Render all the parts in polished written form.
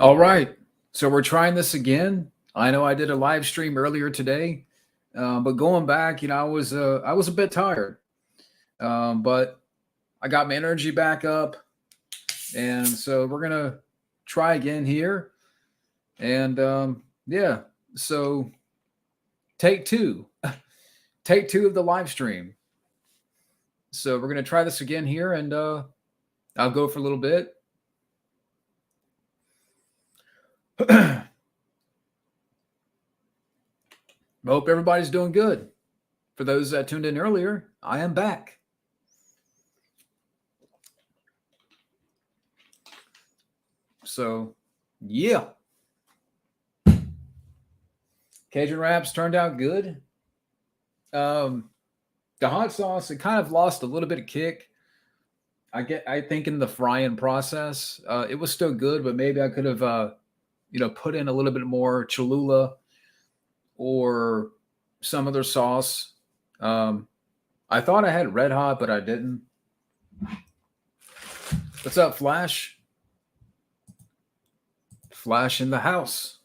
All right. So we're trying this again. I know I did a live stream earlier today, but going back, I was a bit tired, but I got my energy back up, and so we're gonna try again here. And yeah, so take two, take two of the live stream. So we're gonna try this again here, and I'll go for a little bit. Hope everybody's doing good. For those that tuned in earlier, I am back. So, yeah, Cajun wraps turned out good. Um, the hot sauce it kind of lost a little bit of kick. I think in the frying process, it was still good, but maybe I could have put in a little bit more Cholula or some other sauce. Um, I thought I had red hot, but I didn't. What's up, Flash? Flash in the house.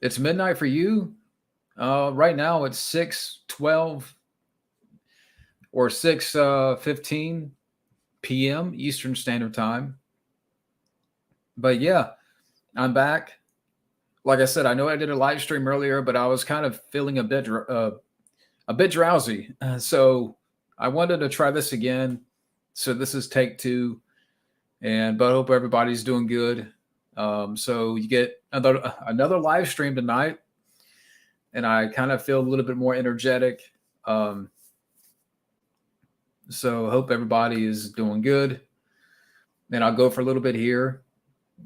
It's midnight for you. Right now it's 6:12 or 6:15 p.m. Eastern Standard Time. But yeah, I'm back. Like I said, I know I did a live stream earlier, but I was kind of feeling a bit drowsy, so I wanted to try this again. So this is take two, and but I hope everybody's doing good. So you get another live stream tonight, and I kind of feel a little bit more energetic. Um, so I hope everybody is doing good. And I'll go for a little bit here,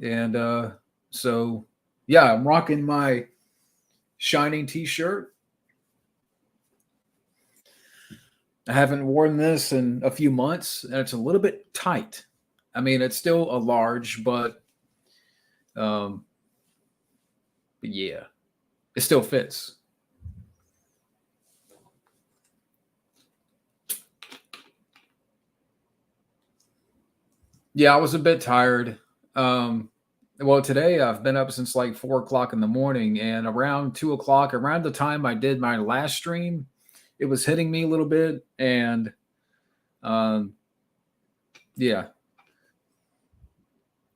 and so yeah, I'm rocking my Shining T-shirt. I haven't worn this in a few months, and it's a little bit tight. I mean, it's still a large, um, but yeah, it still fits. Yeah, I was a bit tired. Well, today I've been up since like 4 o'clock in the morning, and around 2 o'clock, around the time I did my last stream, it was hitting me a little bit, and um, yeah,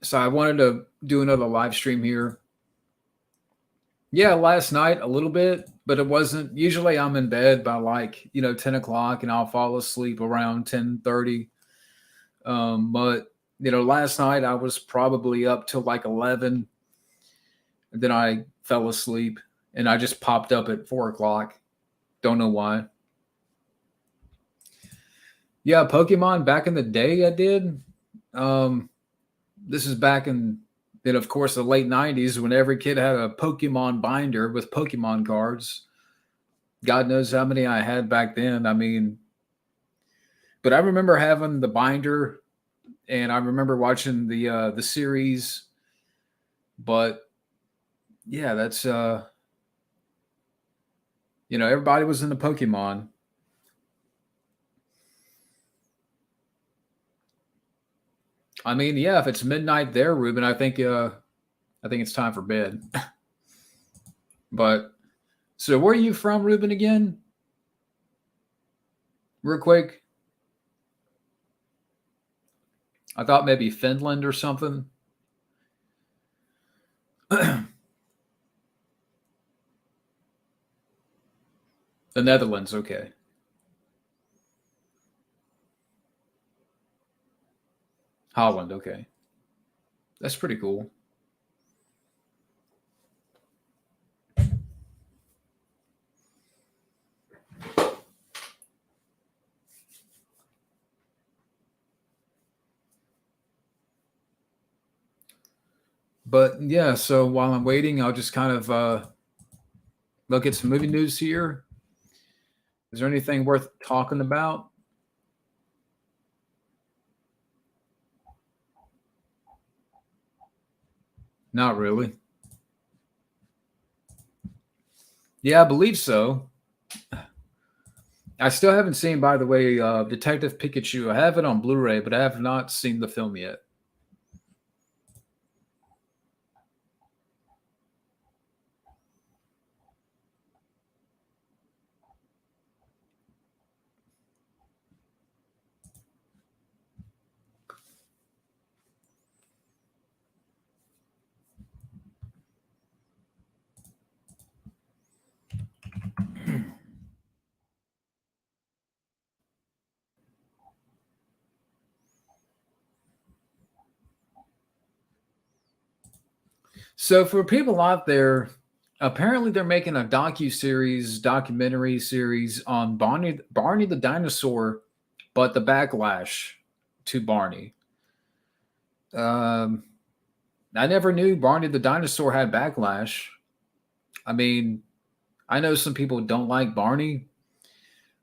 so I wanted to do another live stream here. Yeah, last night a little bit, but it wasn't. Usually I'm in bed by like 10 o'clock, and I'll fall asleep around 10:30. But last night I was probably up till like 11, and then I fell asleep, and I just popped up at 4 o'clock. Don't know why. Yeah, Pokemon back in the day I did. Um, this is back in of course the late '90s when every kid had a Pokemon binder with Pokemon cards. God knows how many I had back then. I mean, but I remember having the binder, and I remember watching the series. But yeah, that's everybody was into Pokemon. I mean, yeah, if it's midnight there, Ruben, I think it's time for bed. But so where are you from, Ruben, again? Real quick. I thought maybe Finland or something. The Netherlands, okay. Holland, okay. That's pretty cool. But yeah, so while I'm waiting, I'll just kind of look at some movie news here. Is there anything worth talking about? Not really. Yeah, I believe so. I still haven't seen, by the way, Detective Pikachu. I have it on Blu-ray, but I have not seen the film yet. So for people out there, apparently they're making a documentary series on Barney the dinosaur, but the backlash to Barney. Um, I never knew Barney the dinosaur had backlash. I mean, I know some people don't like Barney,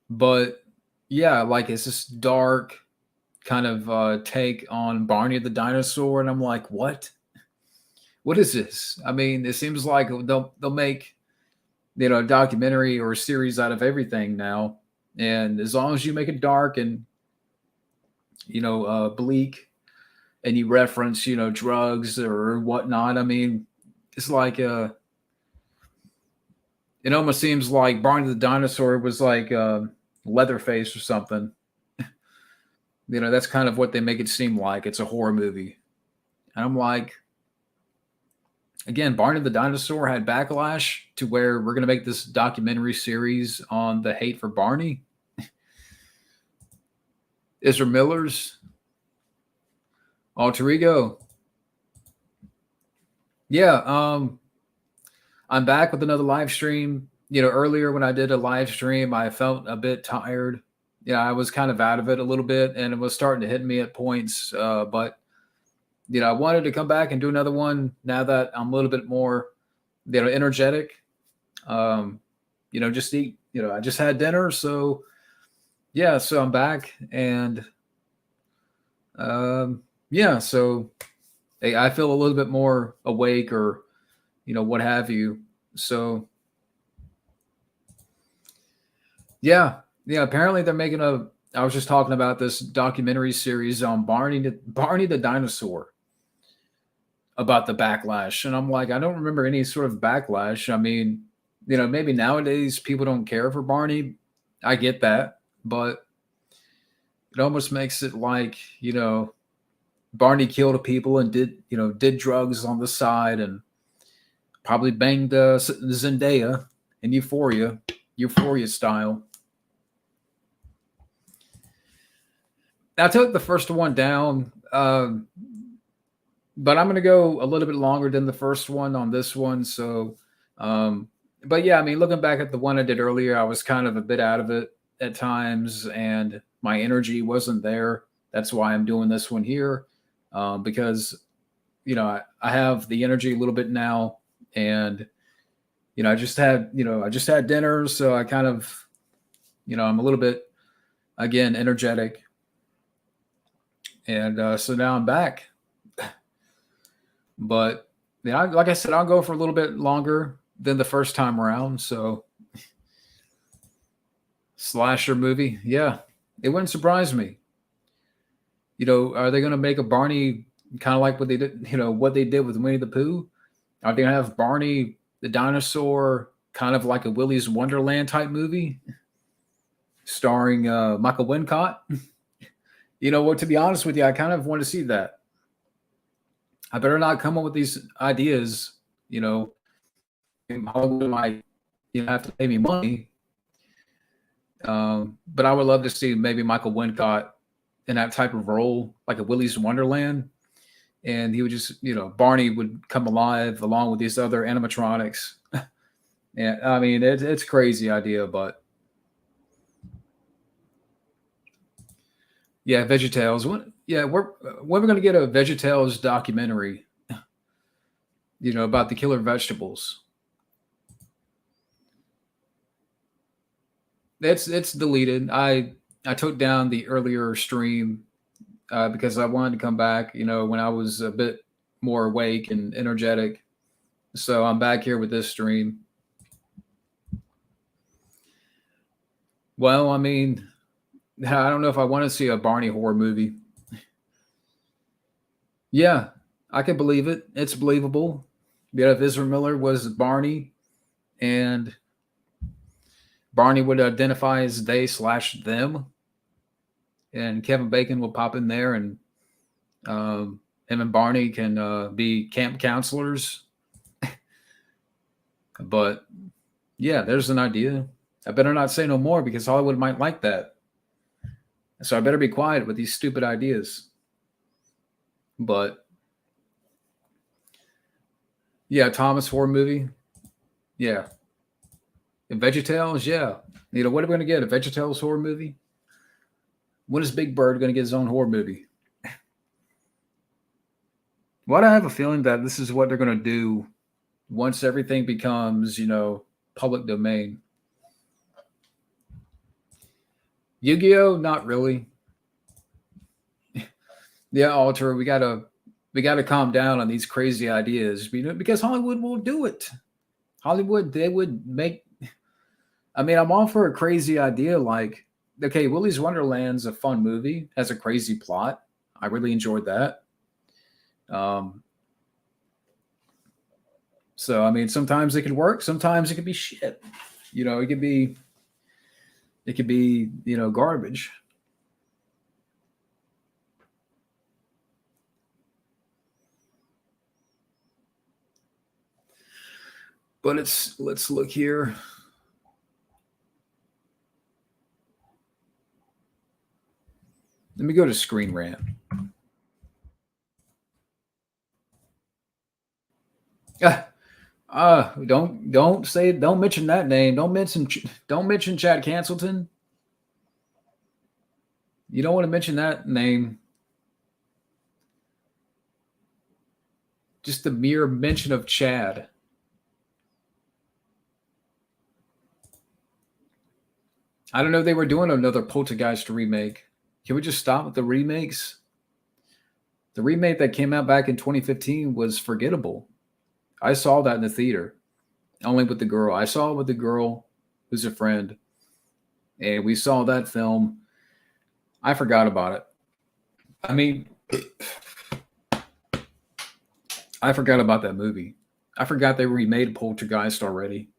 but yeah, like it's this dark kind of take on Barney the dinosaur, and I'm like, what? What is this? I mean, it seems like they'll make a documentary or a series out of everything now, and as long as you make it dark and bleak, and you reference drugs or whatnot, I mean, it's like it almost seems like Barney the dinosaur was like Leatherface or something. That's kind of what they make it seem like. It's a horror movie, and I'm like, again, Barney the dinosaur had backlash to where we're going to make this documentary series on the hate for Barney. Ezra Miller's alter ego. Yeah, I'm back with another live stream. Earlier when I did a live stream, I felt a bit tired. I was kind of out of it a little bit, and it was starting to hit me at points. But I wanted to come back and do another one now that I'm a little bit more, energetic. Just eat. I just had dinner, so yeah. So I'm back, and yeah. So hey, I feel a little bit more awake, or what have you. So yeah, yeah. Apparently, they're making a. I was just talking about this documentary series on Barney the dinosaur, about the backlash, and I'm like, I don't remember any sort of backlash. I mean, maybe nowadays people don't care for Barney. I get that, but it almost makes it like Barney killed people and did drugs on the side, and probably banged Zendaya in Euphoria style. I took the first one down, but I'm going to go a little bit longer than the first one on this one. So, but yeah, I mean, looking back at the one I did earlier, I was kind of a bit out of it at times, and my energy wasn't there. That's why I'm doing this one here, because I have the energy a little bit now, and I just had dinner, so I kind of I'm a little bit again energetic, and so now I'm back. But yeah, like I said, I'll go for a little bit longer than the first time around. So slasher movie, yeah, it wouldn't surprise me. Are they going to make a Barney kind of like what they did? What they did with Winnie the Pooh? Are they going to have Barney the dinosaur kind of like a Willy's Wonderland type movie, starring Michael Wincott? What? To be honest with you, I kind of want to see that. I better not come up with these ideas. Hollywood might have to pay me money. But I would love to see maybe Michael Wincott in that type of role, like a Willy's Wonderland, and he would just Barney would come alive along with these other animatronics. And I mean, it's a crazy idea, but yeah, VeggieTales. Yeah, we're going to get a VeggieTales documentary, about the killer vegetables. It's deleted. I took down the earlier stream because I wanted to come back, when I was a bit more awake and energetic. So I'm back here with this stream. Well, I mean, I don't know if I want to see a Barney horror movie. Yeah, I can believe it. It's believable. Yeah, if Ezra Miller was Barney, and Barney would identify as they/them, and Kevin Bacon will pop in there, and him and Barney can be camp counselors. But yeah, there's an idea. I better not say no more because Hollywood might like that. So I better be quiet with these stupid ideas. But Yeah, Thomas horror movie. Yeah. And VeggieTales, yeah. What are we going to get? A VeggieTales horror movie? When is Big Bird going to get his own horror movie? Why do I have a feeling that this is what they're going to do once everything becomes, public domain? Yu-Gi-Oh, not really. Yeah, Alter, we gotta calm down on these crazy ideas, because Hollywood will do it. Hollywood, they would make. I mean, I'm all for a crazy idea like, okay, Willy's Wonderland's a fun movie, has a crazy plot. I really enjoyed that. Um, so I mean, sometimes it could work, sometimes it could be shit. It could be, garbage. But let's look here. Let me go to Screen Rant. Don't mention that name. Don't mention Chad Cancelton. You don't want to mention that name. Just the mere mention of Chad. I don't know if they were doing another Poltergeist remake. Can we just stop with the remakes? The remake that came out back in 2015 was forgettable. I saw that in the theater, only with the girl. I saw it with the girl who's a friend, and we saw that film. I forgot about it. I mean, I forgot about that movie. I forgot they remade Poltergeist already.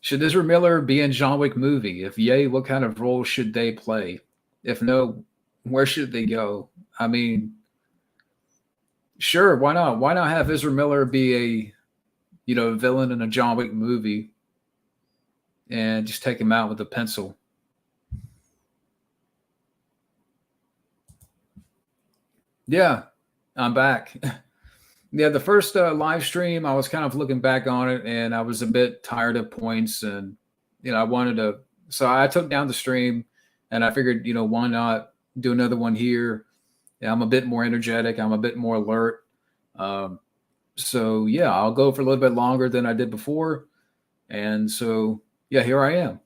Should Ezra Miller be in John Wick movie? If yay, what kind of role should they play? If no, where should they go? I mean, sure, why not? Why not have Ezra Miller be a villain in a John Wick movie and just take him out with a pencil? Yeah, I'm back. Yeah, the first live stream, I was kind of looking back on it, and I was a bit tired of points, and I wanted to. So I took down the stream, and I figured, why not do another one here? Yeah, I'm a bit more energetic. I'm a bit more alert. Um, so yeah, I'll go for a little bit longer than I did before, and so yeah, here I am.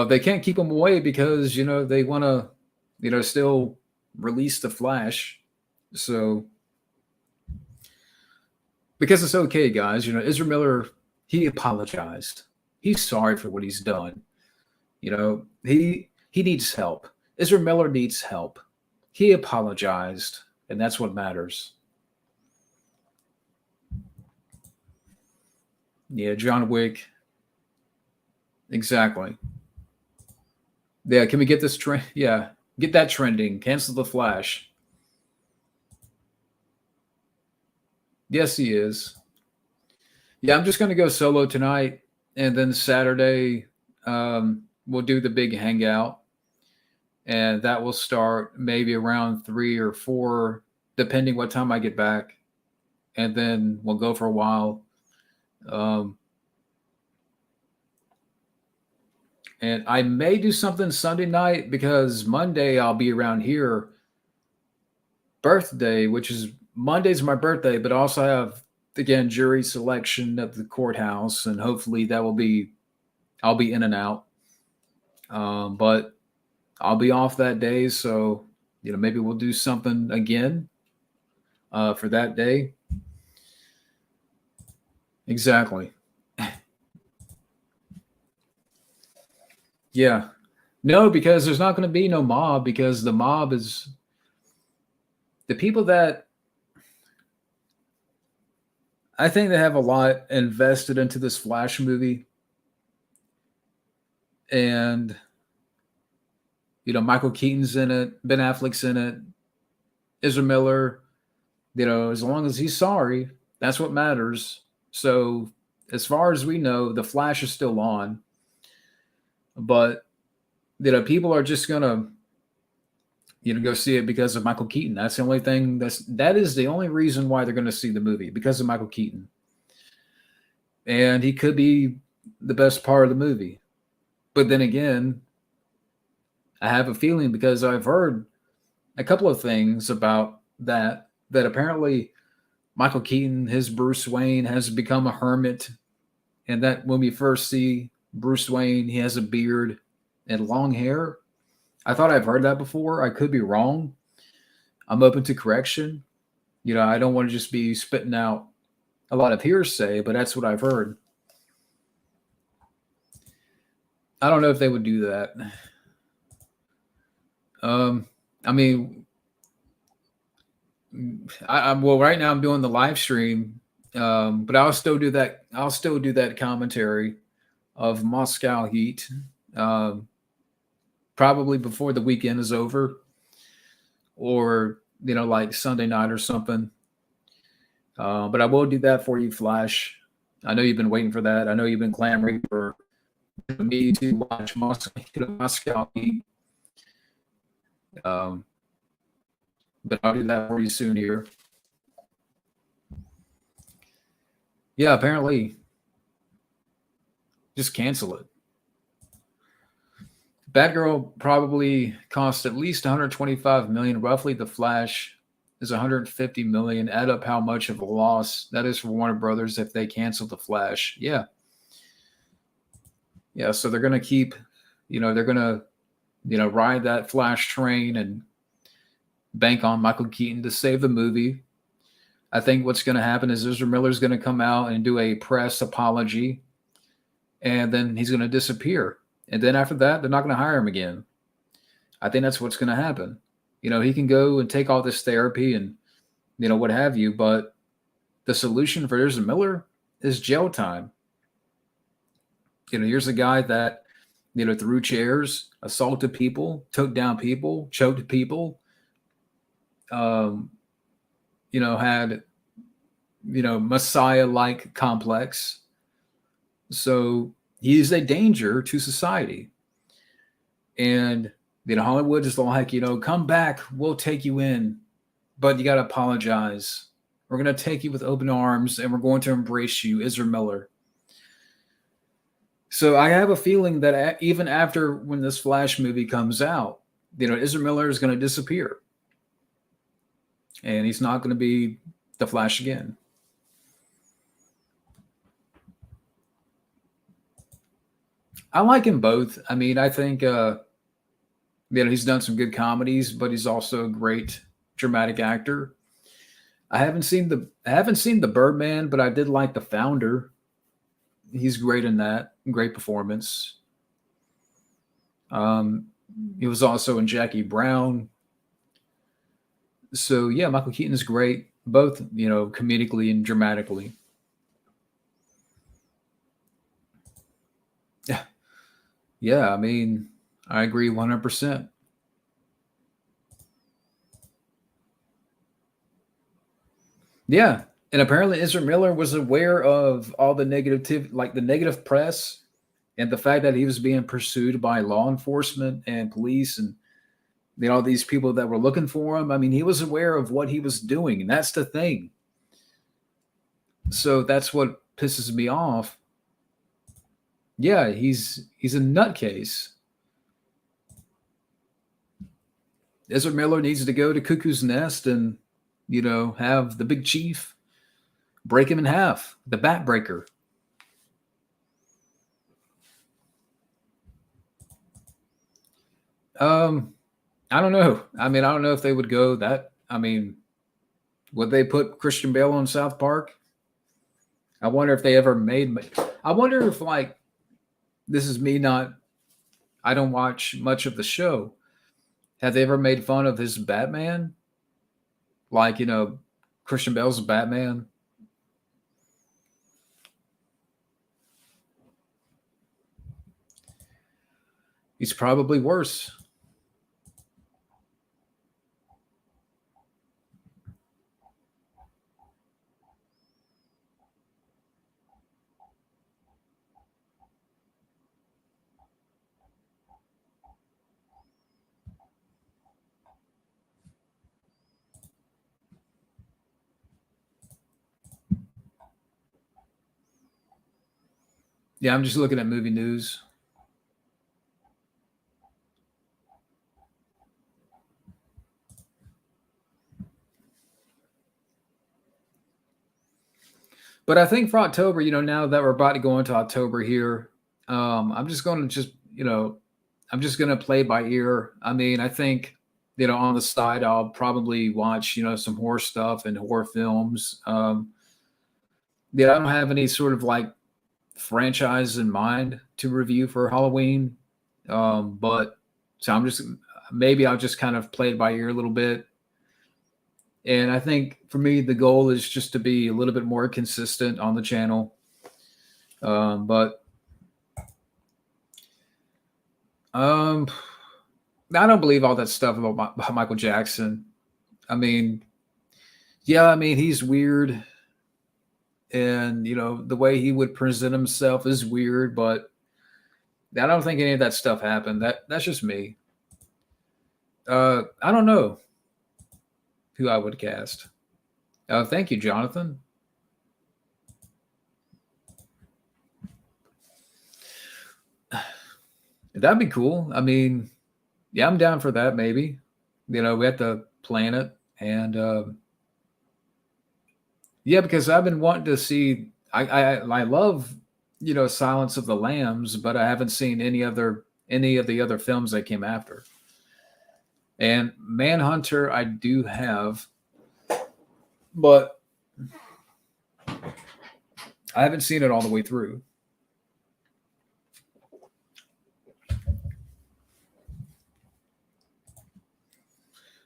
They can't keep them away because they want to, still release the Flash. So because it's okay, guys. Ezra Miller, he apologized. He's sorry for what he's done. He needs help. Ezra Miller needs help. He apologized, and that's what matters. Yeah, John Wick. Exactly. Yeah, can we get this trend? Yeah, get that trending. Cancel the Flash. Yes, he is. Yeah, I'm just gonna go solo tonight, and then Saturday we'll do the big hangout, and that will start maybe around 3 or 4, depending what time I get back, and then we'll go for a while. Um, and I may do something Sunday night because Monday I'll be around here. Birthday, which is Monday's my birthday, but I also have again jury selection at the courthouse, and hopefully that will be I'll be in and out. But I'll be off that day, so maybe we'll do something again for that day. Exactly. Yeah. No, because there's not going to be no mob because the mob is the people that I think they have a lot invested into this Flash movie, and Michael Keaton's in it, Ben Affleck's in it, Ezra Miller. As long as he's sorry, that's what matters. So, as far as we know, the Flash is still on. but people are just gonna go see it because of Michael Keaton. That's the only thing. That is the only reason why they're gonna see the movie, because of Michael Keaton, and he could be the best part of the movie. But then again, I have a feeling, because I've heard a couple of things about that apparently Michael Keaton, his Bruce Wayne, has become a hermit, and that when we first see Bruce Wayne, he has a beard and long hair. I thought I've heard that before. I could be wrong. I'm open to correction. I don't want to just be spitting out a lot of hearsay, but that's what I've heard. I don't know if they would do that. I mean, well, right now I'm doing the live stream, but I'll still do that. I'll still do that commentary of Moscow Heat, um, probably before the weekend is over, or like Sunday night or something. But I will do that for you, Flash. I know you've been waiting for that. I know you've been clamoring for me to watch Moscow Heat. Um, but I'll do that for you soon here. Yeah, apparently, just cancel it. Batgirl probably cost at least 125 million. Roughly, The Flash is 150 million. Add up how much of a loss that is for Warner Brothers if they cancel The Flash. Yeah, yeah. So they're gonna keep, they're gonna, ride that Flash train and bank on Michael Keaton to save the movie. I think what's going to happen is Ezra Miller's going to come out and do a press apology, and then he's going to disappear. And then after that, they're not going to hire him again. I think that's what's going to happen. He can go and take all this therapy and, what have you, but the solution for Ezra Miller is jail time. Here's a guy that, threw chairs, assaulted people, took down people, choked people, had, Messiah-like complex. So he's a danger to society. And, Hollywood is like, come back, we'll take you in, but you got to apologize. We're going to take you with open arms, and we're going to embrace you, Ezra Miller. So I have a feeling that even after when this Flash movie comes out, Ezra Miller is going to disappear. And he's not going to be the Flash again. I like him both. I mean, I think he's done some good comedies, but he's also a great dramatic actor. I haven't seen the Birdman, but I did like The Founder. He's great in that. Great performance. He was also in Jackie Brown. So yeah, Michael Keaton is great, both comedically and dramatically. Yeah, yeah. I mean, I agree 100%. Yeah, and apparently Ezra Miller was aware of all the like the negative press, and the fact that he was being pursued by law enforcement and police, and all these people that were looking for him. I mean, he was aware of what he was doing, and that's the thing. So that's what pisses me off. Yeah, he's a nutcase. Ezra Miller needs to go to Cuckoo's Nest and have the Big Chief break him in half, the Bat Breaker. I don't know. I mean, I don't know if they would go that. I mean, would they put Christian Bale on South Park? I wonder if they ever made. I wonder if, like, this is me not. I don't watch much of the show. Have they ever made fun of his Batman? Like, Christian Bale's Batman. He's probably worse. Yeah, I'm just looking at movie news. But I think for October, now that we're about to go into October here, I'm just going to I'm just going to play by ear. I mean, I think, on the side, I'll probably watch, some horror stuff and horror films. Yeah, I don't have any sort of like franchise in mind to review for Halloween. But so I'm just maybe I'll just kind of play it by ear a little bit. And I think for me, the goal is just to be a little bit more consistent on the channel. But I don't believe all that stuff about Michael Jackson. I mean, yeah, I mean, he's weird. And, the way he would present himself is weird, but I don't think any of that stuff happened. That's just me. I don't know who I would cast. Thank you, Jonathan. That'd be cool. I mean, yeah, I'm down for that. Maybe, we have to plan it, and yeah, because I've been wanting to see. I love Silence of the Lambs, but I haven't seen any of the other films that came after. And Manhunter, I do have, but I haven't seen it all the way through.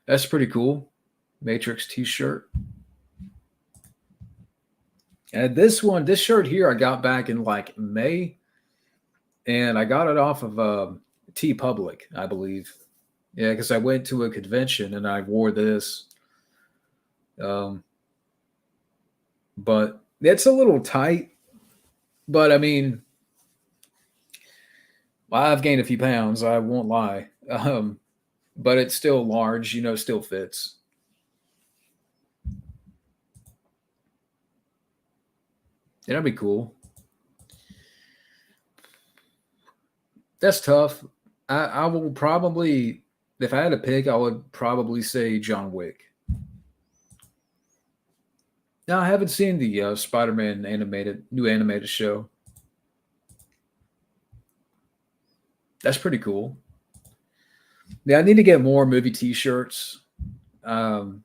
That's pretty cool. Matrix T-shirt. And this shirt here, I got back in like May, and I got it off of T Public, I believe. Yeah, because I went to a convention and I wore this. Um, but it's a little tight. But I mean, I've gained a few pounds. I won't lie. But it's still large. Still fits. Yeah, that'd be cool. That's tough. I will probably, if I had to pick, I would probably say John Wick. No, I haven't seen the Spider-Man new animated show. That's pretty cool. Yeah, I need to get more movie T-shirts. Um,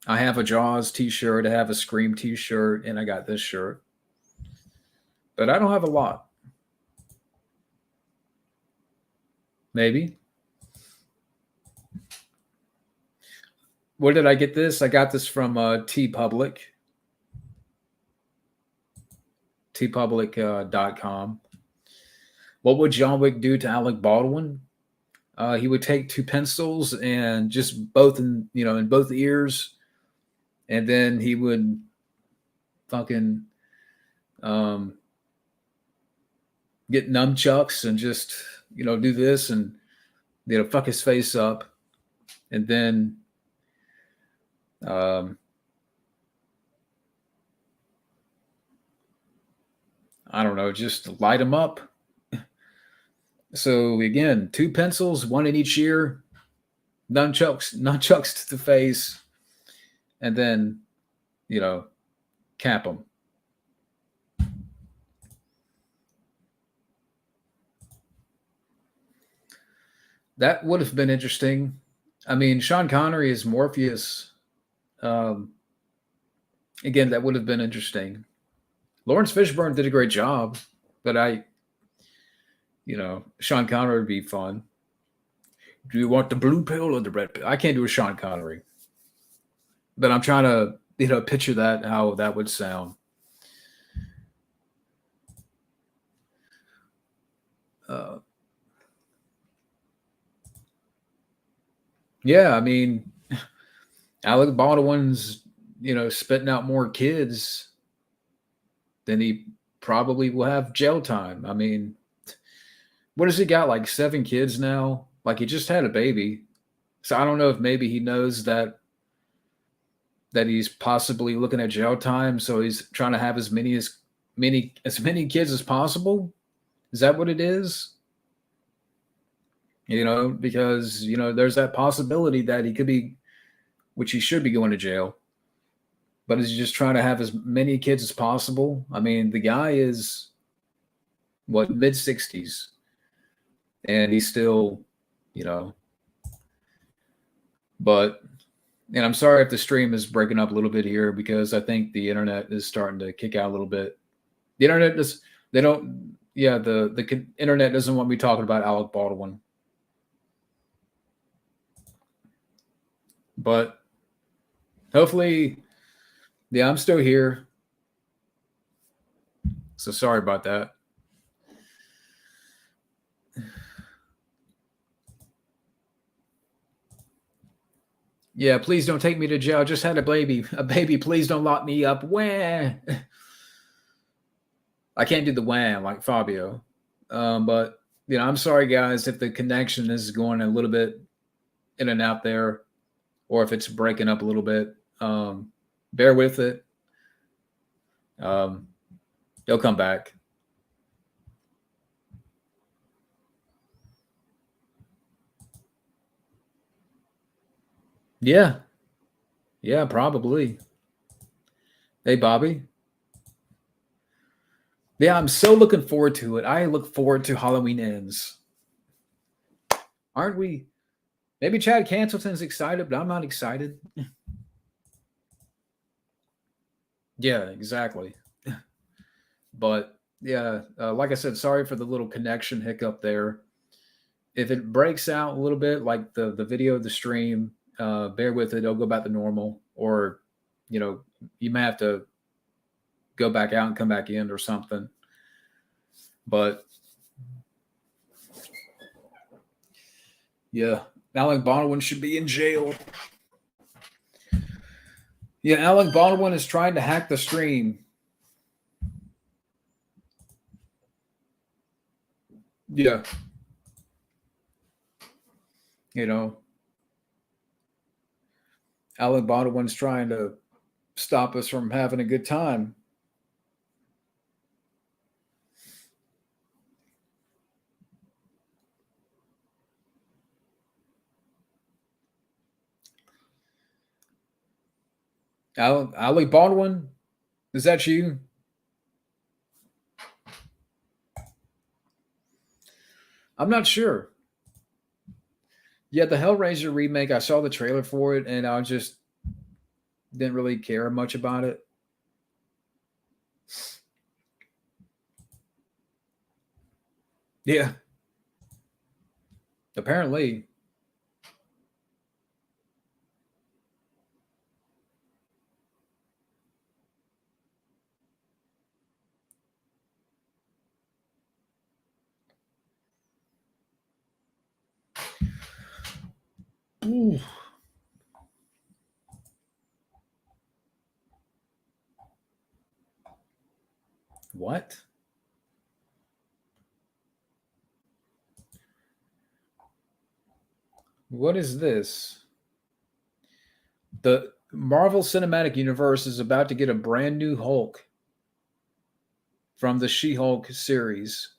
I have a Jaws T-shirt, I have a Scream T-shirt, and I got this shirt. But I don't have a lot. Maybe. Where did I get this? I got this from T Public, tpublic.com. What would John Wick do to Alec Baldwin? He would take two pencils and just both in both ears, and then he would fucking um, get nunchucks and just do this and fuck his face up, and then um, I don't know, just light him up. So again, two pencils, one in each ear, nunchucks to the face, and then cap him. That would have been interesting. I mean, Sean Connery is Morpheus. Um, Again, that would have been interesting. Lawrence Fishburne did a great job, but Sean Connery would be fun. Do you want the blue pill or the red pill? I can't do a Sean Connery, but I'm trying to picture that how that would sound. Uh, yeah, I mean, Alec Baldwin's spitting out more kids than he probably will have jail time. I mean, what has he got? Like 7 kids now? Like he just had a baby. So I don't know if maybe he knows that he's possibly looking at jail time, so he's trying to have as many as as many kids as possible. Is that what it is? Because there's that possibility that he could be, which he should be going to jail. But is he just trying to have as many kids as possible? I mean, the guy is what, mid-60s, and he's still, but. And I'm sorry if the stream is breaking up a little bit here because I think the internet is starting to kick out a little bit. The internet just they don't yeah the internet doesn't want me talking about Alec Baldwin. But hopefully, yeah, I'm still here. So sorry about that. Yeah, please don't take me to jail. I just had a baby. A baby, please don't lock me up. Wah. I can't do the wham like Fabio. But I'm sorry guys if the connection is going a little bit in and out there, or if it's breaking up a little bit. Bear with it. They'll come back. Yeah. Yeah, probably. Hey, Bobby. Yeah, I'm so looking forward to it. I look forward to Halloween Ends. Aren't we? Maybe Chad Cancelton's excited, but I'm not excited. Yeah, exactly. But yeah, like I said, sorry for the little connection hiccup there. If it breaks out a little bit, like the video of the stream, bear with it. It'll go back to normal, or you may have to go back out and come back in or something. But yeah, Alec Baldwin should be in jail. Yeah, Alec Baldwin is trying to hack the stream. Yeah. Alec Baldwin's trying to stop us from having a good time. Alec Baldwin, is that you? I'm not sure. Yeah, the Hellraiser remake, I saw the trailer for it and I just didn't really care much about it. Yeah. Apparently. Ooh. What? What is this? The Marvel Cinematic Universe is about to get a brand new Hulk from the She-Hulk series.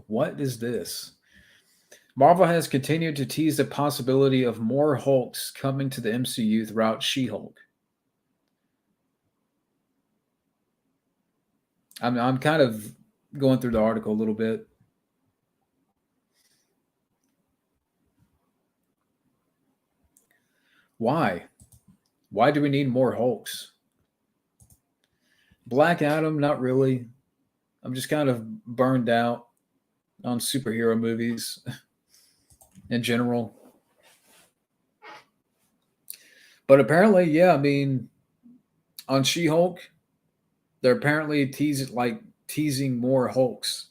What is this? Marvel has continued to tease the possibility of more Hulks coming to the MCU throughout She-Hulk. I'm kind of going through the article a little bit. Why? Why do we need more Hulks? Black Adam, not really. I'm just kind of burned out on superhero movies in general. But apparently, yeah, I mean, on She-Hulk, they're apparently teasing more Hulks.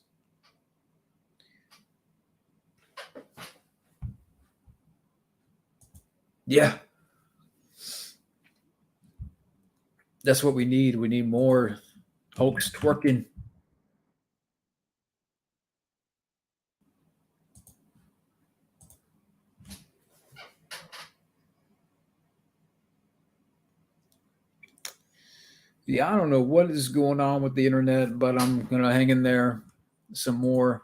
Yeah. That's what we need. We need more Hulks twerking. Yeah, I don't know what is going on with the internet, but I'm gonna hang in there some more.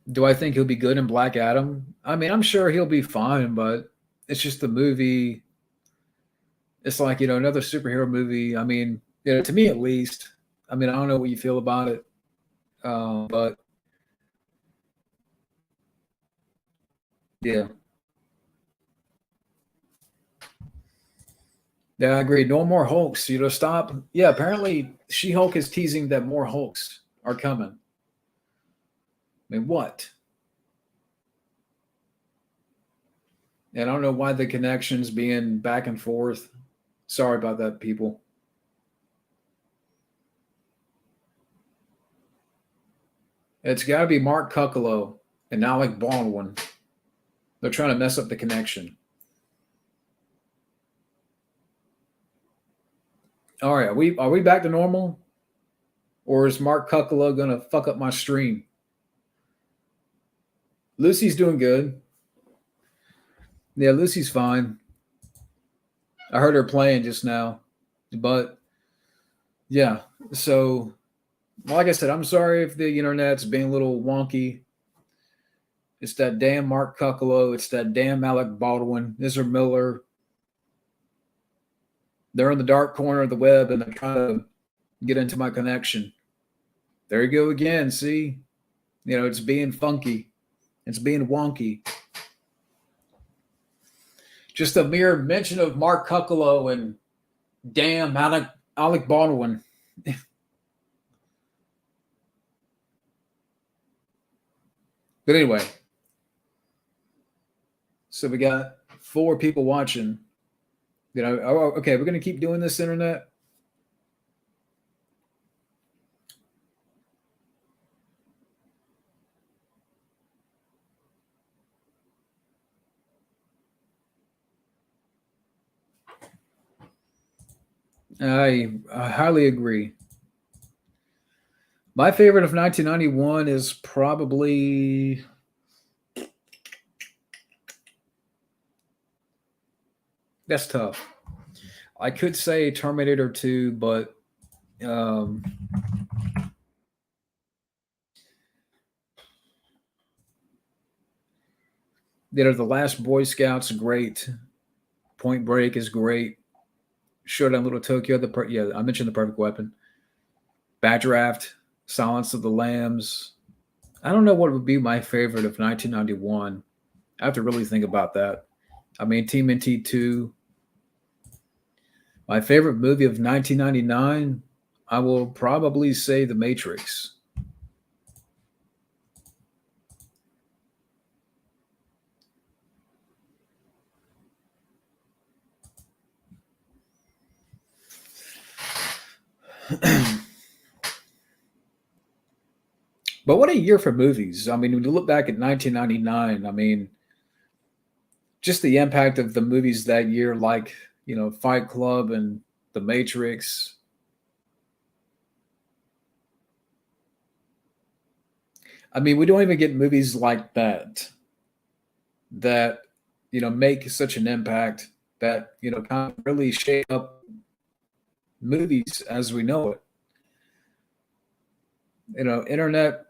Do I think he'll be good in Black Adam? I mean, I'm sure he'll be fine, but it's just the movie. It's like, another superhero movie. I mean, to me at least. I mean, I don't know what you feel about it, but yeah, yeah, I agree. No more Hulks. Stop. Yeah, apparently She Hulk is teasing that more Hulks are coming. I mean, what? And I don't know why the connections being back and forth. Sorry about that, people. It's got to be Mark Cuccolo and Alec Baldwin. They're trying to mess up the connection. All right, are we back to normal, or is Mark Cuccolo gonna fuck up my stream? Lucy's doing good. Yeah, Lucy's fine. I heard her playing just now, but yeah. So, like I said, I'm sorry if the internet's being a little wonky. It's that damn Mark Cuccolo. It's that damn Alec Baldwin, Ezra Miller. They're in the dark corner of the web and they're trying to get into my connection. There you go again. See, it's being funky. It's being wonky. Just a mere mention of Mark Cuccolo and damn Alec Baldwin. But anyway, so we got 4 people watching. Okay, we're gonna keep doing this internet. I highly agree. My favorite of 1991 is probably that's tough. I could say Terminator 2, but um, The Last Boy Scouts great. Point Break is great. Showdown Little Tokyo. I mentioned The Perfect Weapon. Badraft, Silence of the Lambs. I don't know what would be my favorite of 1991. I have to really think about that. I mean, TMNT 2. My favorite movie of 1999, I will probably say The Matrix. But what a year for movies. I mean, when you look back at 1999, I mean, just the impact of the movies that year, like, Fight Club and The Matrix. I mean, we don't even get movies like that make such an impact that kind of really shape up movies as we know it. Internet.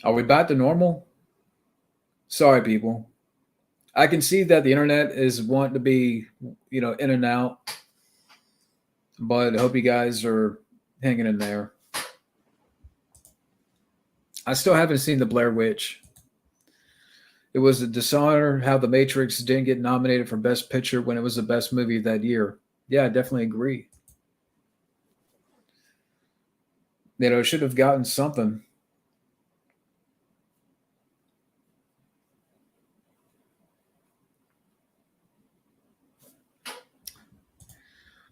Are we back to normal? Sorry, people. I can see that the internet is wanting to be, in and out, but I hope you guys are hanging in there. I still haven't seen the Blair Witch. It was a dishonor how The Matrix didn't get nominated for Best Picture when it was the best movie that year. Yeah, I definitely agree. It should have gotten something.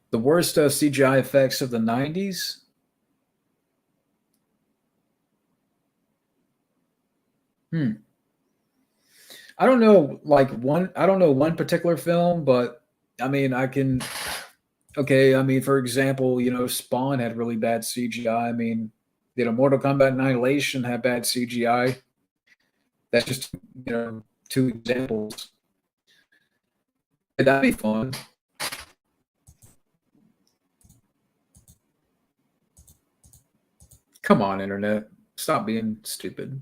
The worst CGI effects of the 90s? Hmm. I don't know like one. I don't know one particular film, but I mean, I can. Okay, I mean, for example, Spawn had really bad CGI. I mean, Mortal Kombat Annihilation had bad CGI. That's just two examples. That'd be fun. Come on, internet, stop being stupid.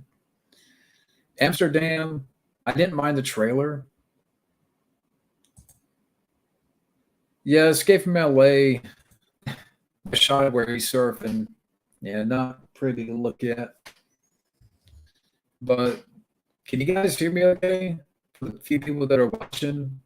Amsterdam, I didn't mind the trailer. Yeah, Escape from LA, the shot where he's surfing. Yeah, not pretty to look at. But can you guys hear me okay? For the few people that are watching.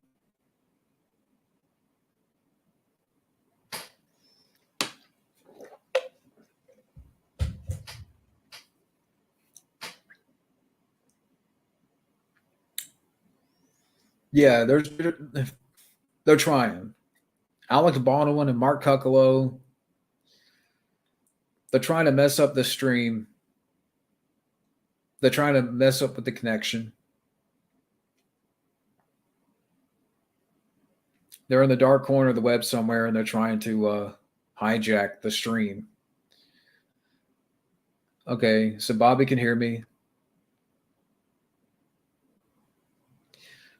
Yeah, they're trying. Alec Baldwin and Mark Cuccolo, they're trying to mess up the stream. They're trying to mess up with the connection. They're in the dark corner of the web somewhere, and they're trying to hijack the stream. Okay, so Bobby can hear me.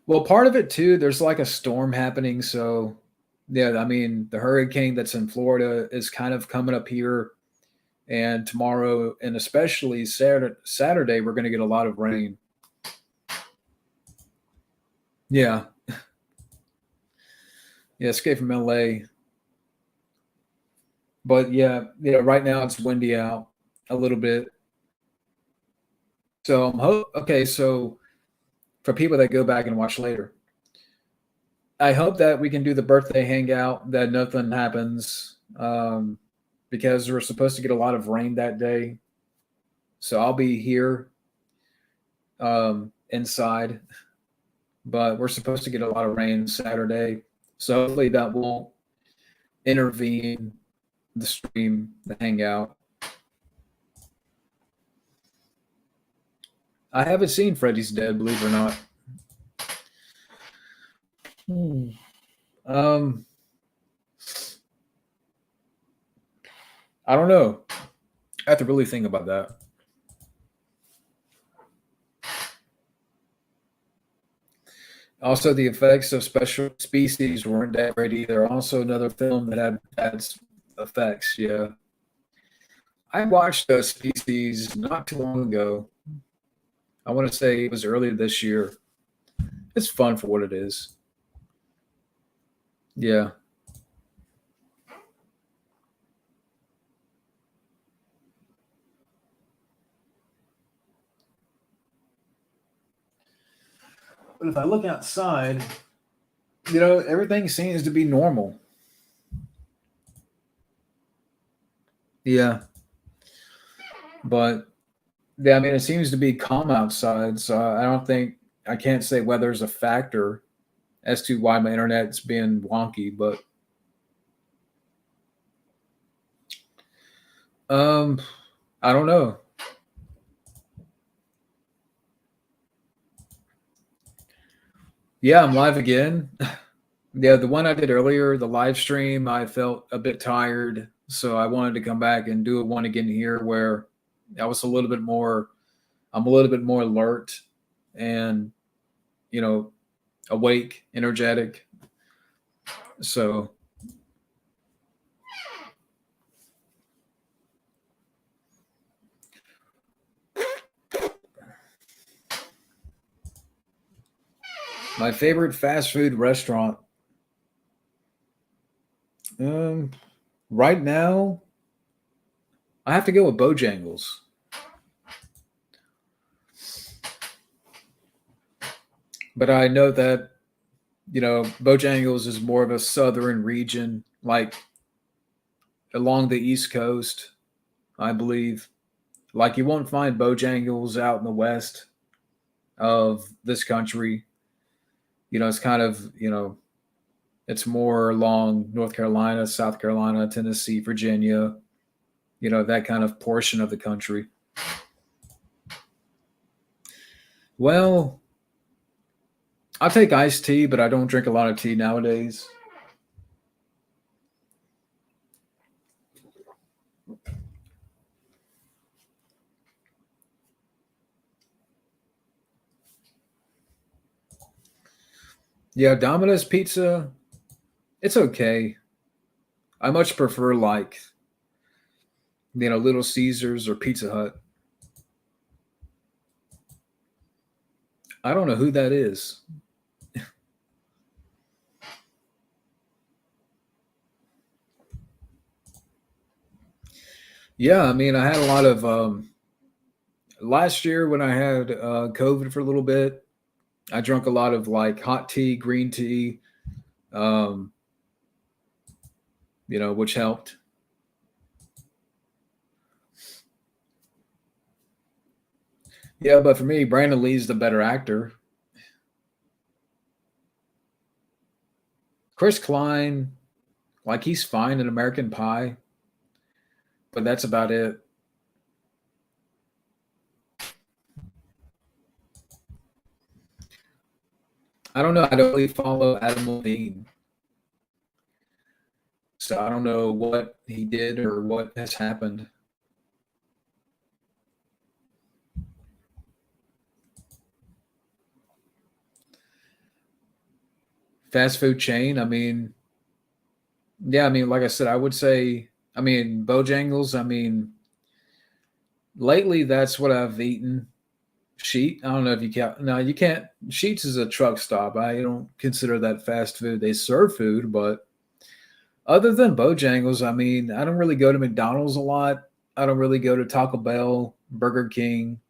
Well, part of it too, there's like a storm happening. So, yeah, I mean, the hurricane that's in Florida is kind of coming up here. And tomorrow, and especially Saturday, we're going to get a lot of rain. Yeah. Yeah, Escape from LA. But yeah, right now it's windy out a little bit. So okay, so for people that go back and watch later, I hope that we can do the birthday hangout, that nothing happens, because we're supposed to get a lot of rain that day. So I'll be here inside, but we're supposed to get a lot of rain Saturday. So hopefully that won't intervene the stream, the hangout. I haven't seen Freddy's Dead, believe it or not. Um, I don't know. I have to really think about that. Also, the effects of Special Species weren't that great either. Also, another film that had bad effects. Yeah, I watched those Species not too long ago. I want to say it was earlier this year. It's fun for what it is. Yeah. But if I look outside, everything seems to be normal. Yeah. But yeah, I mean, it seems to be calm outside. So I don't think, I can't say weather's a factor as to why my internet's being wonky, but um, I don't know. Yeah, I'm live again. Yeah, the one I did earlier, the live stream, I felt a bit tired, so I wanted to come back and do one again here where I was a little bit more, I'm a little bit more alert and you know awake, energetic. So my favorite fast food restaurant, um, right now, I have to go with Bojangles. But I know that Bojangles is more of a southern region, like along the East Coast, I believe. Like you won't find Bojangles out in the west of this country. It's kind of it's more along North Carolina, South Carolina, Tennessee, Virginia. That kind of portion of the country. Well, I take iced tea, but I don't drink a lot of tea nowadays. Yeah, Domino's pizza, it's okay. I much prefer like Little Caesars or Pizza Hut. I don't know who that is. Yeah, I mean, I had a lot of last year when I had COVID for a little bit. I drank a lot of like hot tea, green tea, um, which helped. Yeah, but for me, Brandon Lee's the better actor. Chris Klein, like he's fine in American Pie, but that's about it. I don't know. I don't really follow Adam Levine, so I don't know what he did or what has happened. Fast food chain. I mean, yeah. I mean, like I said, I would say. I mean, Bojangles. I mean, lately that's what I've eaten. Sheet. I don't know if you can. No, you can't. Sheets is a truck stop. I don't consider that fast food. They serve food, but other than Bojangles, I mean, I don't really go to McDonald's a lot. I don't really go to Taco Bell, Burger King.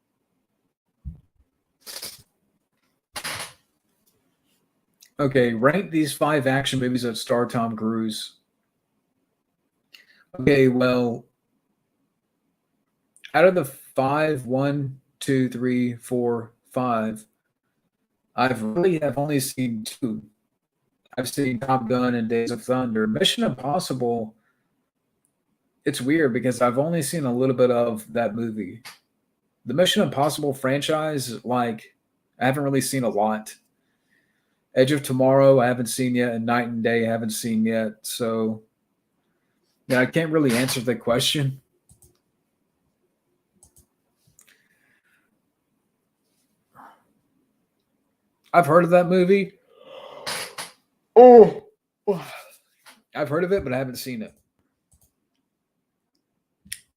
Okay, rank these five action movies that star Tom Cruise. Okay, well, out of the five, one, two, three, four, five, I've really have only seen two. I've seen Top Gun and Days of Thunder. Mission Impossible, it's weird because I've only seen a little bit of that movie. The Mission Impossible franchise, like, I haven't really seen a lot. Edge of Tomorrow, I haven't seen yet, and Night and Day, I haven't seen yet. So, yeah, I can't really answer the question. I've heard of that movie. Oh, I've heard of it, but I haven't seen it.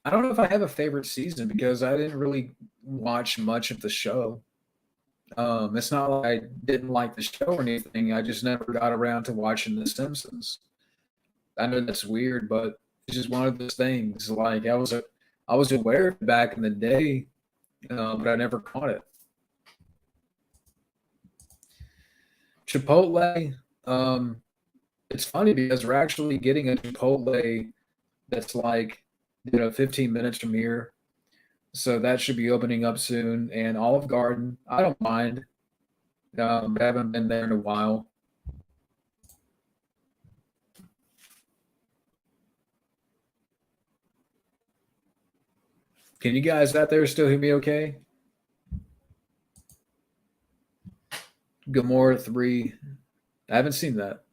I don't know if I have a favorite season because I didn't really watch much of the show. It's not like I didn't like the show or anything. I just never got around to watching The Simpsons. I know that's weird, but it's just one of those things. Like I was aware of it back in the day, but I never caught it. Chipotle. Um, it's funny because we're actually getting a Chipotle that's like 15 minutes from here. So that should be opening up soon. And Olive Garden, I don't mind. I haven't been there in a while. Can you guys out there still hear me okay? Gamora 3. I haven't seen that.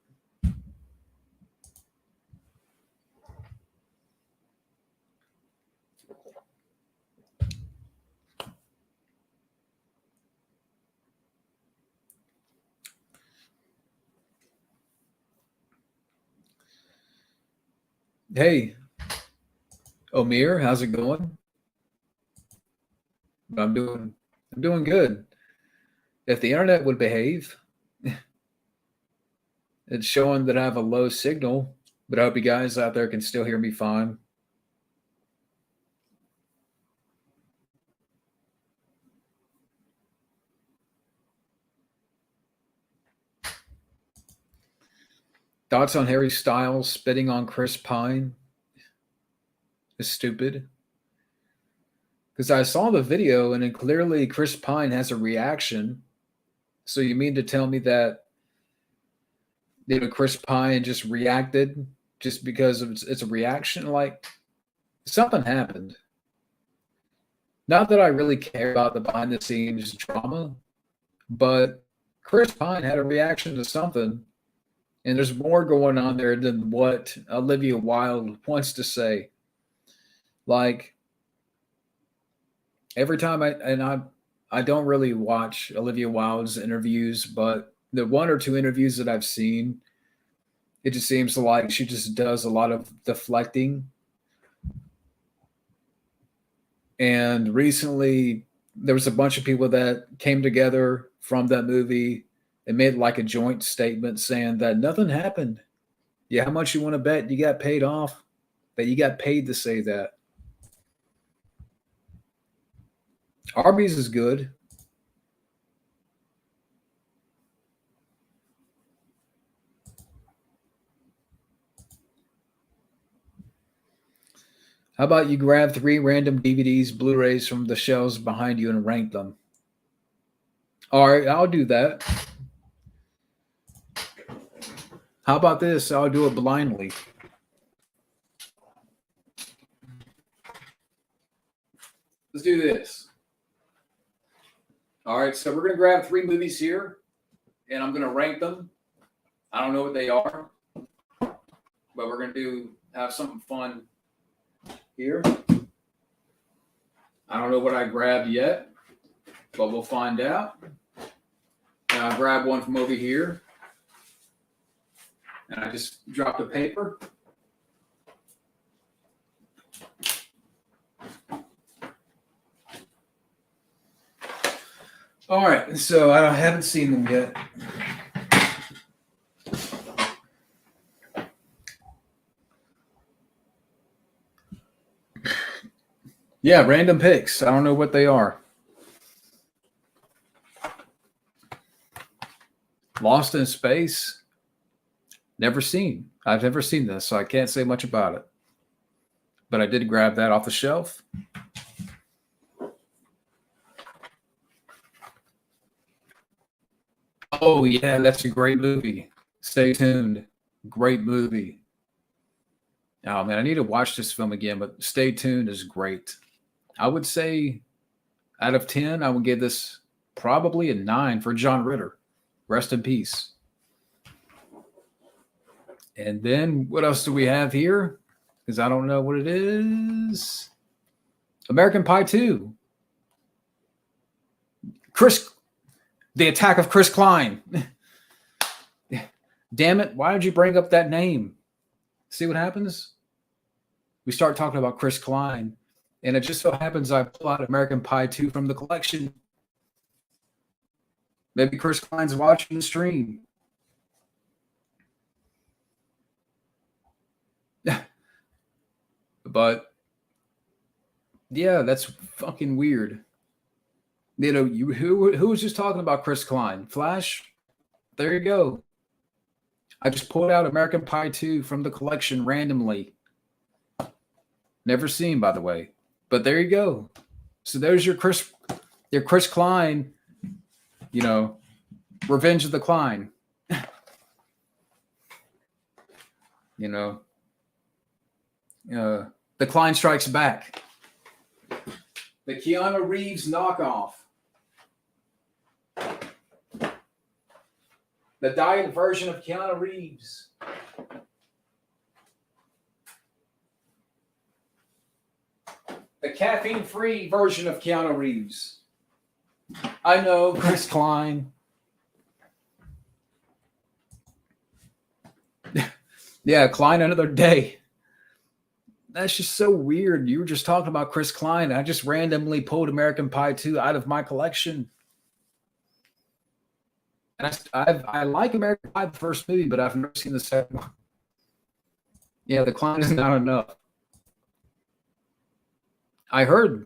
Hey, Omir, how's it going? I'm doing I'm doing good. If the internet would behave, it's showing that I have a low signal, but I hope you guys out there can still hear me fine. Thoughts on Harry Styles spitting on Chris Pine is stupid. Because I saw the video and then clearly Chris Pine has a reaction. So you mean to tell me that Chris Pine just reacted just because of it's a reaction? Like something happened. Not that I really care about the behind the scenes drama, but Chris Pine had a reaction to something, and there's more going on there than what Olivia Wilde wants to say. Like every time I don't really watch Olivia Wilde's interviews, but the one or two interviews that I've seen, it just seems like she just does a lot of deflecting. And recently, there was a bunch of people that came together from that movie and made like a joint statement saying that nothing happened. Yeah, how much you want to bet you got paid off? That you got paid to say that. Arby's is good. How about you grab three random DVDs, Blu-rays from the shelves behind you and rank them? All right, I'll do that. How about this? I'll do it blindly. Let's do this. All right, so we're going to grab three movies here, and I'm going to rank them. I don't know what they are, but we're going to have something fun here. I don't know what I grabbed yet, but we'll find out. And I'll grab one from over here. And I just dropped a paper. All right, so I haven't seen them yet. Yeah, random picks. I don't know what they are. Lost in Space. Never seen. I've never seen this, so I can't say much about it. But I did grab that off the shelf. Oh, yeah, that's a great movie. Stay tuned. Great movie. Oh, man, I need to watch this film again, but Stay Tuned is great. I would say out of 10, I would give this probably a 9 for John Ritter. Rest in peace. And then what else do we have here? Because I don't know what it is. American Pie 2. The Attack of Chris Klein. Damn it. Why did you bring up that name? See what happens? We start talking about Chris Klein, and it just so happens I pull out American Pie 2 from the collection. Maybe Chris Klein's watching the stream. But yeah, that's fucking weird. You know, who was just talking about Chris Klein? Flash? There you go. I just pulled out American Pie 2 from the collection randomly. Never seen, by the way. But there you go. So there's your Chris Klein, you know, Revenge of the Klein. You know. The Klein Strikes Back. The Keanu Reeves knockoff. The diet version of Keanu Reeves. The caffeine-free version of Keanu Reeves. I know, Chris Klein. Yeah, Klein another day. That's just so weird. You were just talking about Chris Klein. I just randomly pulled American Pie 2 out of my collection. And I like American Pie, the first movie, but I've never seen the second one. Yeah, the Klein is not enough. I heard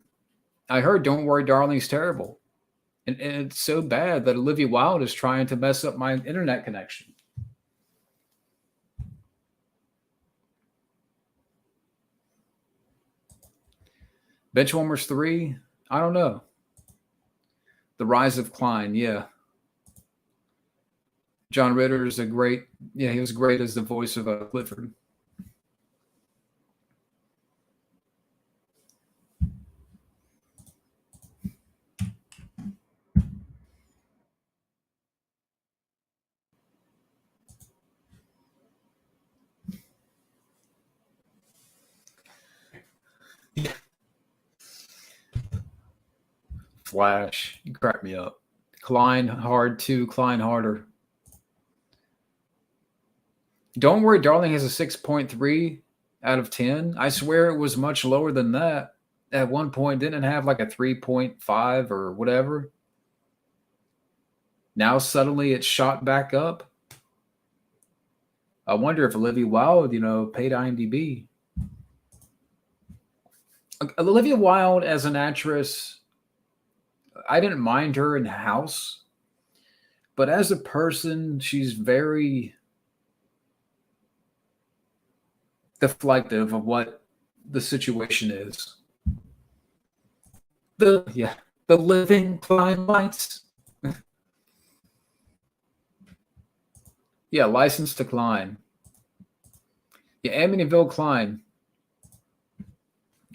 Don't Worry, Darling's terrible. And it's so bad that Olivia Wilde is trying to mess up my internet connection. Benchwarmers 3, I don't know. The Rise of Klein, yeah. John Ritter is he was great as the voice of Clifford. Flash, you crack me up. Klein hard too. Klein harder. Don't Worry, Darling has a 6.3 out of 10. I swear it was much lower than that. At one point, didn't it have like a 3.5 or whatever? Now suddenly it's shot back up. I wonder if Olivia Wilde, paid IMDb. Olivia Wilde as an actress, I didn't mind her in House, but as a person, she's very deflective of what the situation is. The living Klein lights. Yeah, License to Klein. Yeah, Amityville Klein.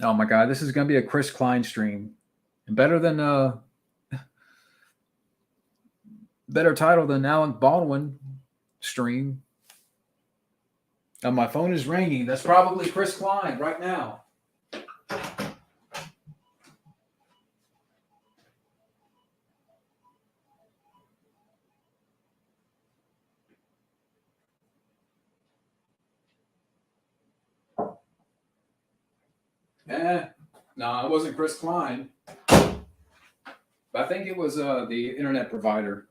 Oh my God, this is gonna be a Chris Klein stream, and better better title than Alec Baldwin stream. Oh, my phone is ringing. That's probably Chris Klein right now. No, it wasn't Chris Klein. But I think it was the internet provider.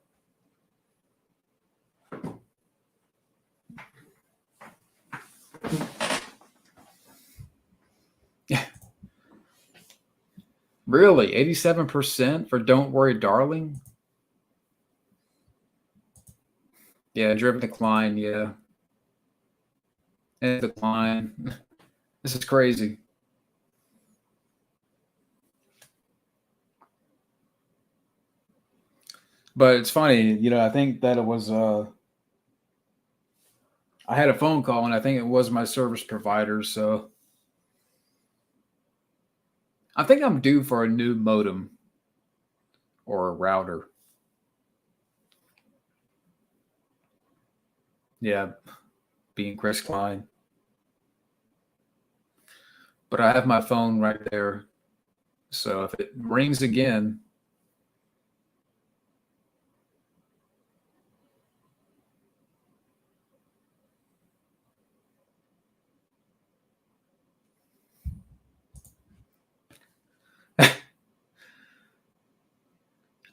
Really? 87% for Don't Worry, Darling? Yeah, Driven Decline, yeah. And Decline. This is crazy. But it's funny, I think that it was I had a phone call and I think it was my service provider, so I think I'm due for a new modem or a router. Yeah, being Chris Klein. But I have my phone right there. So if it rings again,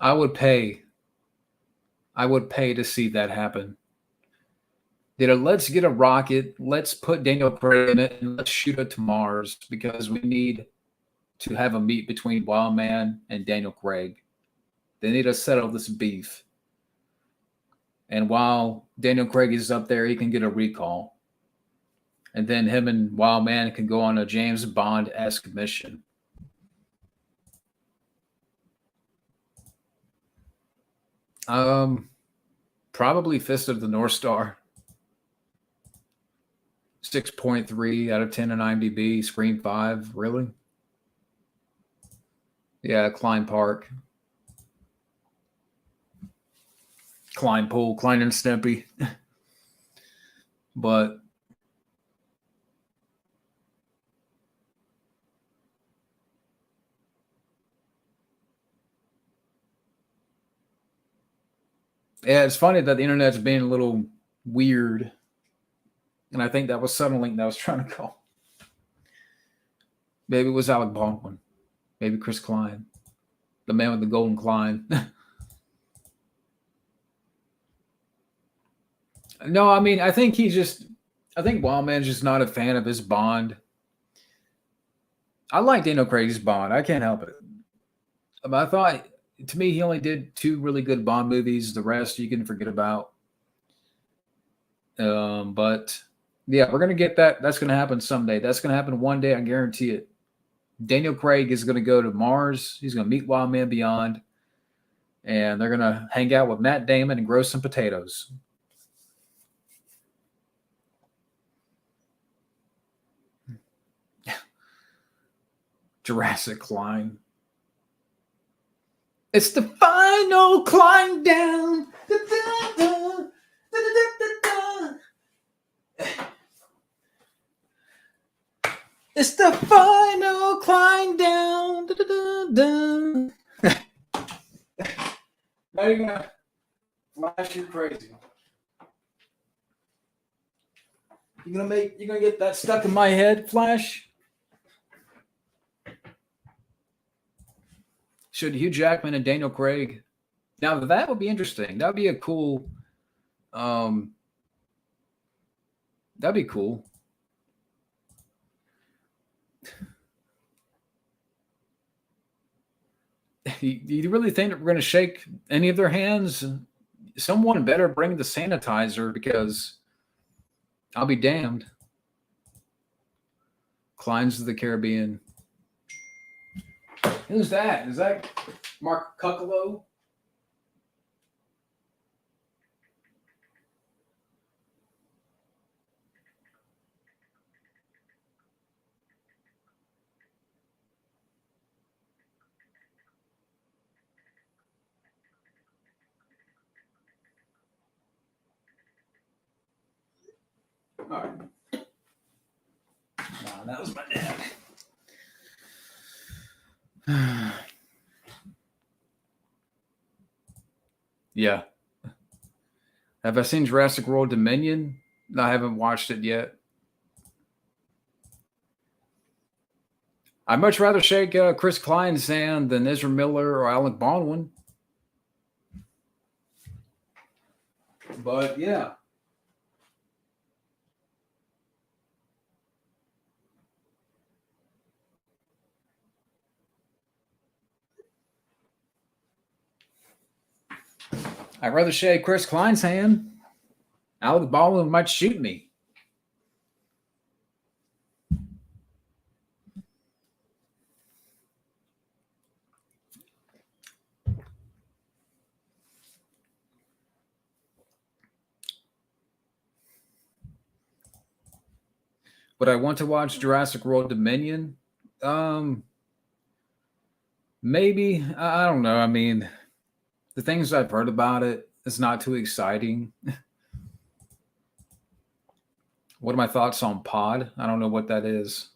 I would pay. I would pay to see that happen. Let's get a rocket. Let's put Daniel Craig in it and let's shoot it to Mars because we need to have a meet between Wildman and Daniel Craig. They need to settle this beef. And while Daniel Craig is up there, he can get a recall. And then him and Wildman can go on a James Bond-esque mission. Probably Fist of the North Star. 6.3 out of 10 on IMDb. Screen 5. Really? Yeah, Klein Park. Klein Pool. Klein and Stimpy. But yeah, it's funny that the internet's being a little weird. And I think that was Suddenlink that I was trying to call. Maybe it was Alec Baldwin. Maybe Chris Klein. The man with the golden Klein. No, I mean, I think Wildman's just not a fan of his Bond. I like Daniel Craig's Bond. I can't help it. I thought, to me, he only did 2 really good Bond movies. The rest you can forget about. But yeah, we're going to get that. That's going to happen someday. That's going to happen one day. I guarantee it. Daniel Craig is going to go to Mars. He's going to meet Wildman Beyond. And they're going to hang out with Matt Damon and grow some potatoes. Jurassic Climb. It's the final climb down. It's the final climb down. Now you're gonna flash you crazy. You're gonna get that stuck in my head, Flash. Should Hugh Jackman and Daniel Craig? Now that would be interesting. That'd be a cool. That'd be cool. You really think that we're going to shake any of their hands? Someone better bring the sanitizer because I'll be damned. Climbs of the Caribbean. Who's that? Is that Mark Cuccolo? All right. No, that was my dad. Yeah. Have I seen Jurassic World Dominion? No, I haven't watched it yet. I'd much rather shake Chris Klein's hand than Ezra Miller or Alec Baldwin. But yeah. I'd rather shake Chris Klein's hand. Alec Baldwin might shoot me. Would I want to watch Jurassic World Dominion? Maybe. I don't know. I mean, the things I've heard about it, it's not too exciting. What are my thoughts on Pod? I don't know what that is.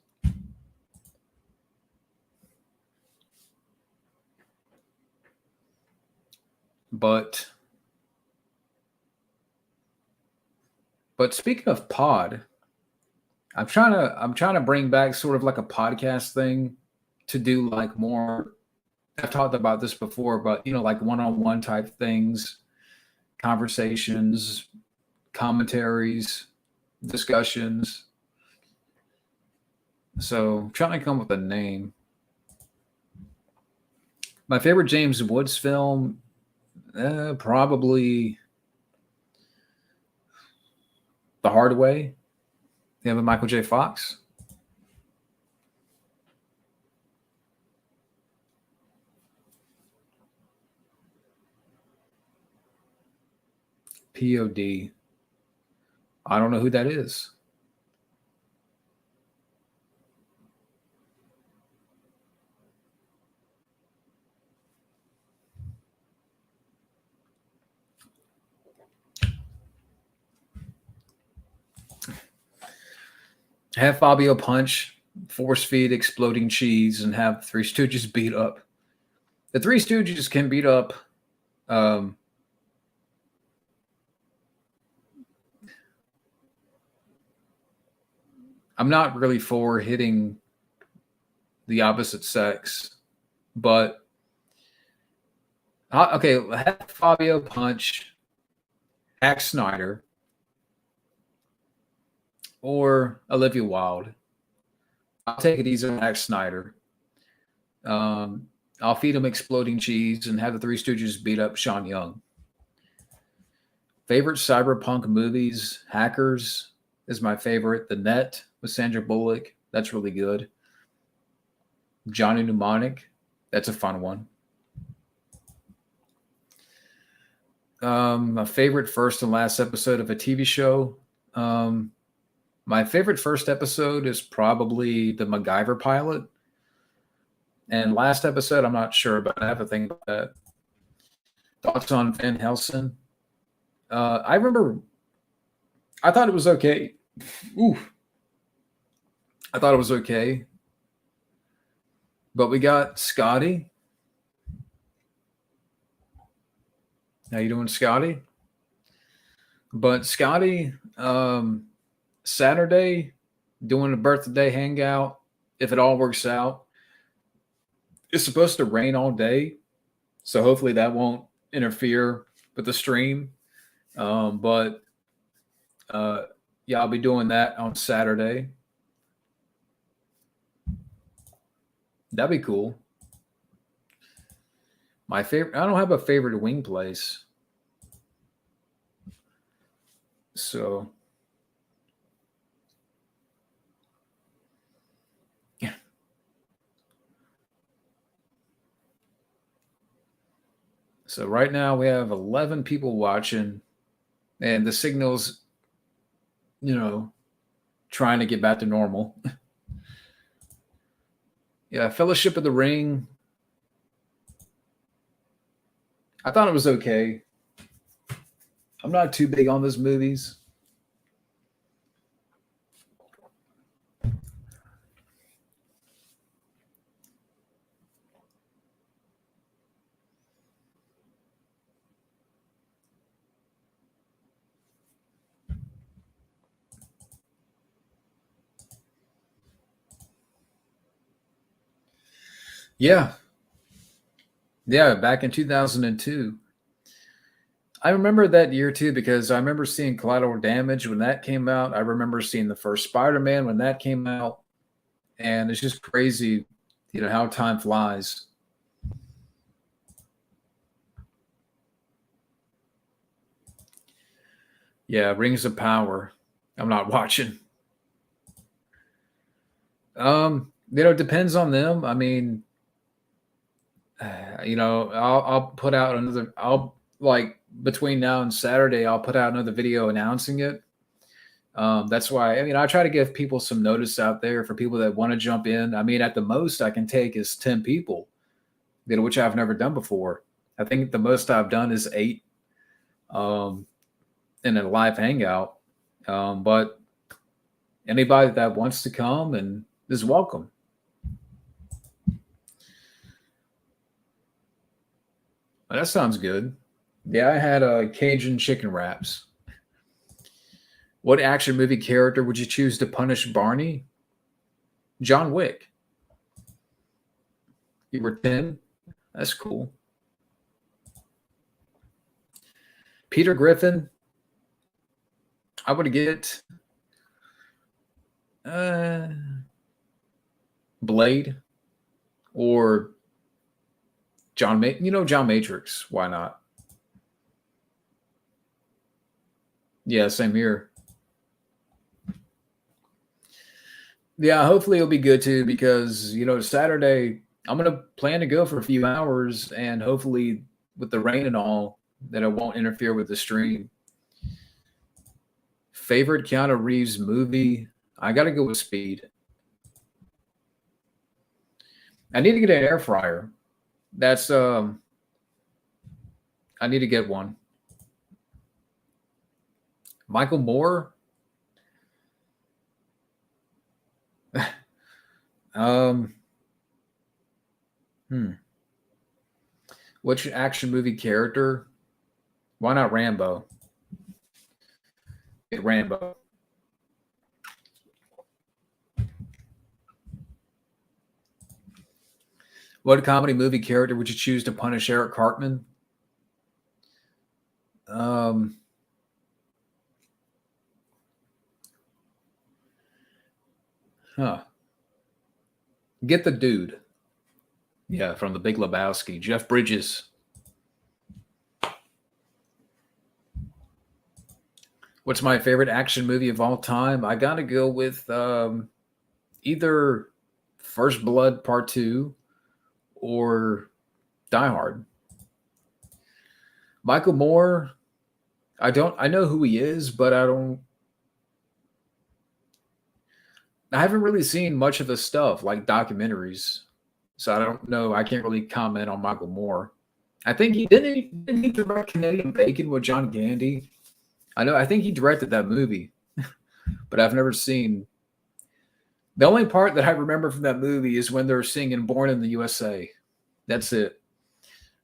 But speaking of Pod, I'm trying to bring back sort of like a podcast thing to do like more. I've talked about this before, but like one-on-one type things, conversations, commentaries, discussions. So I'm trying to come up with a name. My favorite James Woods film, probably The Hard Way. You have a Michael J. Fox. POD. I don't know who that is. Have Fabio punch, force feed exploding cheese, and have Three Stooges beat up. The Three Stooges can beat up. I'm not really for hitting the opposite sex, but okay, have Fabio punch Zack Snyder or Olivia Wilde. I'll take it easy on Zack Snyder. I'll feed him exploding cheese and have the Three Stooges beat up Sean Young. Favorite cyberpunk movies? Hackers is my favorite. The Net with Sandra Bullock. That's really good. Johnny Mnemonic. That's a fun one. My favorite first and last episode of a TV show. My favorite first episode is probably the MacGyver pilot. And last episode, I'm not sure, but I have to think about that. Thoughts on Van Helsing? I remember, I thought it was okay. Ooh. I thought it was okay. But we got Scotty. How you doing, Scotty? But Scotty, Saturday, doing a birthday hangout, if it all works out. It's supposed to rain all day, so hopefully that won't interfere with the stream. But yeah, I'll be doing that on Saturday. That'd be cool. My favorite, I don't have a favorite wing place. So, yeah. So right now we have 11 people watching, and the signal's, trying to get back to normal. Yeah, Fellowship of the Ring. I thought it was okay. I'm not too big on those movies. Yeah. Yeah, back in 2002. I remember that year too because I remember seeing Collateral Damage when that came out. I remember seeing the first Spider-Man when that came out. And it's just crazy, how time flies. Yeah, Rings of Power. I'm not watching. It depends on them. I mean, I'll put out another. I'll like between now and Saturday, I'll put out another video announcing it. That's why I try to give people some notice out there for people that want to jump in. I mean, at the most I can take is 10 people, which I've never done before. I think the most I've done is 8 in a live hangout. But anybody that wants to come and is welcome. That sounds good. Yeah, I had Cajun chicken wraps. What action movie character would you choose to punish Barney? John Wick. You were 10? That's cool. Peter Griffin. I would get Blade or John Matrix. Why not? Yeah, same here. Yeah, hopefully it'll be good too because Saturday I'm gonna plan to go for a few hours and hopefully with the rain and all that it won't interfere with the stream. Favorite Keanu Reeves movie? I gotta go with Speed. I need to get an air fryer. That's I need to get one. Michael Moore. Which action movie character? Why not Rambo? Get Rambo. What comedy movie character would you choose to punish Eric Cartman? Get the dude. Yeah, from The Big Lebowski. Jeff Bridges. What's my favorite action movie of all time? I gotta go with either First Blood Part 2 or Die Hard. Michael Moore, I know who he is, but I haven't really seen much of his stuff, like documentaries. So I don't know. I can't really comment on Michael Moore. I think didn't he direct Canadian Bacon with John Candy? I think he directed that movie, but I've never seen The only part that I remember from that movie is when they're singing "Born in the USA." That's it.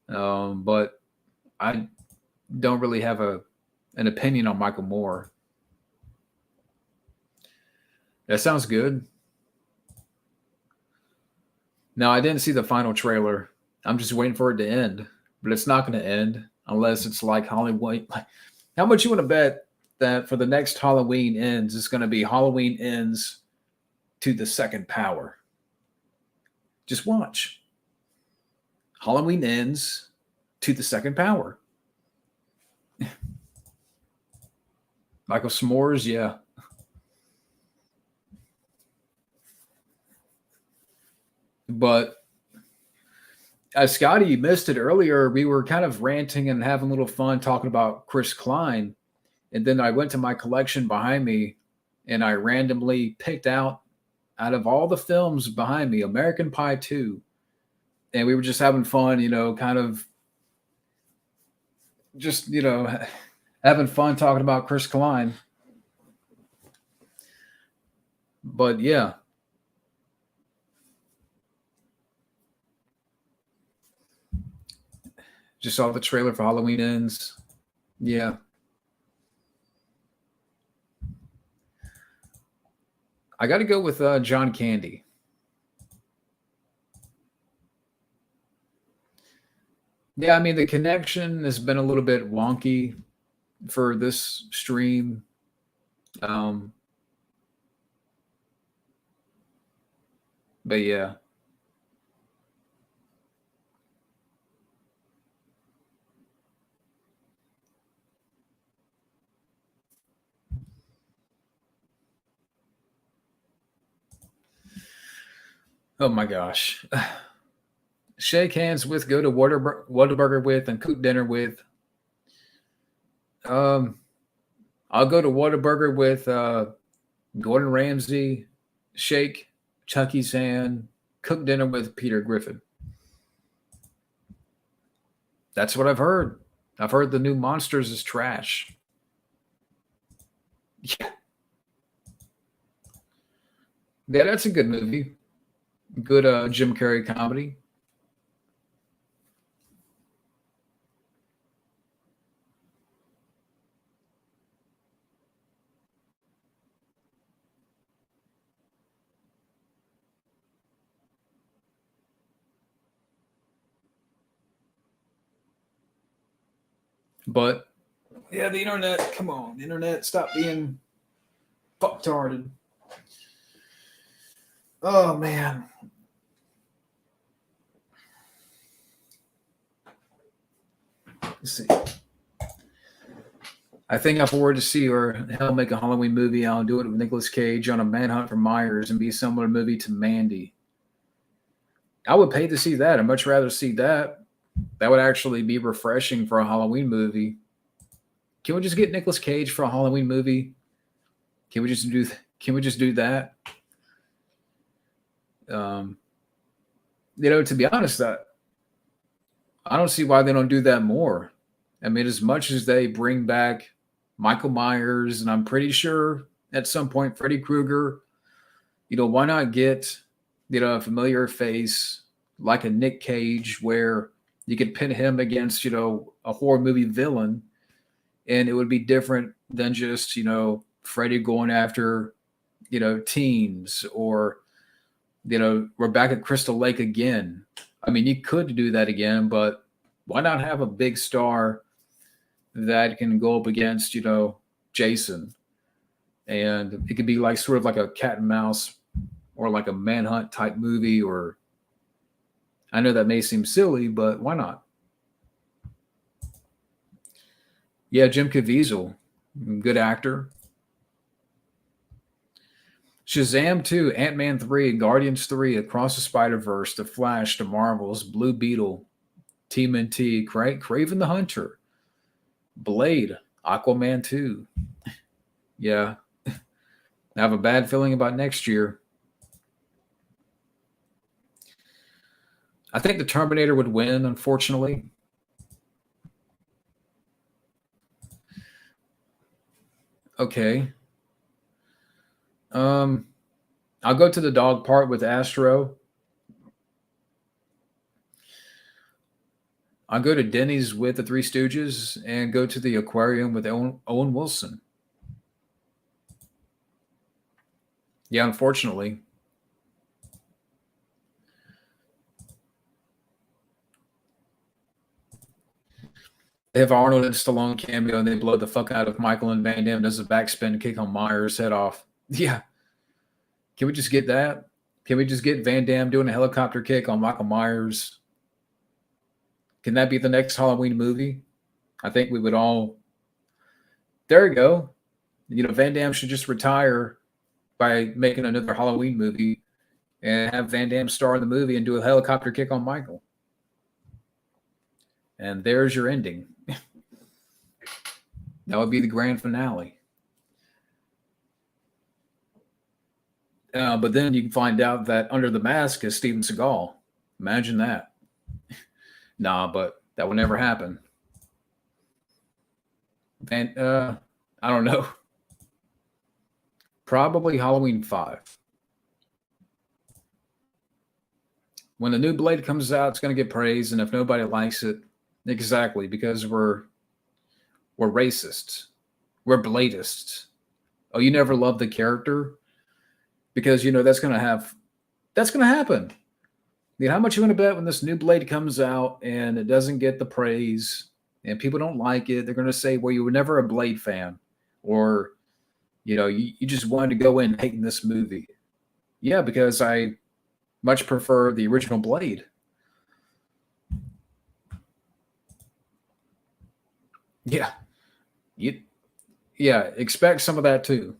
But I don't really have an opinion on Michael Moore. That sounds good. Now, I didn't see the final trailer. I'm just waiting for it to end, but it's not going to end unless it's like Hollywood. Like, how much you want to bet that for the next Halloween ends, it's going to be Halloween ends to the second power? Just watch. Halloween ends to the second power. Michael S'mores, yeah. But Scotty, you missed it earlier. We were kind of ranting and having a little fun talking about Chris Klein. And then I went to my collection behind me and I randomly picked out of all the films behind me, American Pie 2. And we were just having fun, kind of just, having fun talking about Chris Klein. But yeah, just saw the trailer for Halloween Ends. Yeah. I got to go with John Candy. Yeah, I mean, the connection has been a little bit wonky for this stream. Um, but yeah. Oh my gosh. Shake hands with, go to Whataburger with, and cook dinner with. Um, I'll go to Whataburger with Gordon Ramsay, shake Chucky's hand, cook dinner with Peter Griffin. That's what I've heard. I've heard the new Monsters is trash. Yeah, yeah, that's a good movie. Good Jim Carrey comedy. But yeah, the internet. Come on, the internet. Stop being fucktarded. Oh man. Let's see. I think I'm forward to see or hell make a Halloween movie. I'll do it with Nicolas Cage on a manhunt for Myers and be a similar movie to Mandy. I would pay to see that. I'd much rather see that. That would actually be refreshing for a Halloween movie. Can we just get Nicolas Cage for a Halloween movie? Can we just do? Can we just do that? Um, to be honest, I don't see why they don't do that more. I mean, as much as they bring back Michael Myers, and I'm pretty sure at some point Freddy Krueger, why not get a familiar face like a Nick Cage where you could pin him against a horror movie villain, and it would be different than just Freddy going after teens or we're back at Crystal Lake again. I mean, you could do that again, but why not have a big star that can go up against, Jason? And it could be like sort of like a cat and mouse or like a manhunt type movie. Or I know that may seem silly, but why not? Yeah, Jim Caviezel, good actor. Shazam 2, Ant-Man 3, Guardians 3, Across the Spider-Verse, The Flash, The Marvels, Blue Beetle, TMNT, Craven the Hunter, Blade, Aquaman 2. Yeah. I have a bad feeling about next year. I think the Terminator would win, unfortunately. Okay. Um, I'll go to the dog part with Astro. I'll go to Denny's with the Three Stooges and go to the aquarium with Owen Wilson. Yeah, unfortunately. They have Arnold and Stallone cameo and they blow the fuck out of Michael, and Van Damme does a backspin kick on Myers' head off. Yeah. Can we just get that? Can we just get Van Damme doing a helicopter kick on Michael Myers? Can that be the next Halloween movie? I think we would all. There you go. Van Damme should just retire by making another Halloween movie and have Van Damme star in the movie and do a helicopter kick on Michael. And there's your ending. That would be the grand finale. But then you can find out that under the mask is Steven Seagal. Imagine that. Nah, but that would never happen. And I don't know. Probably Halloween 5. When the new Blade comes out, it's going to get praise, and if nobody likes it, exactly, because we're racists. We're Bladists. Oh, you never loved the character? Because that's going to happen. How much you want to bet when this new Blade comes out and it doesn't get the praise and people don't like it? They're going to say, well, you were never a Blade fan, or you just wanted to go in hating this movie. Yeah, because I much prefer the original Blade. Yeah. Expect some of that too.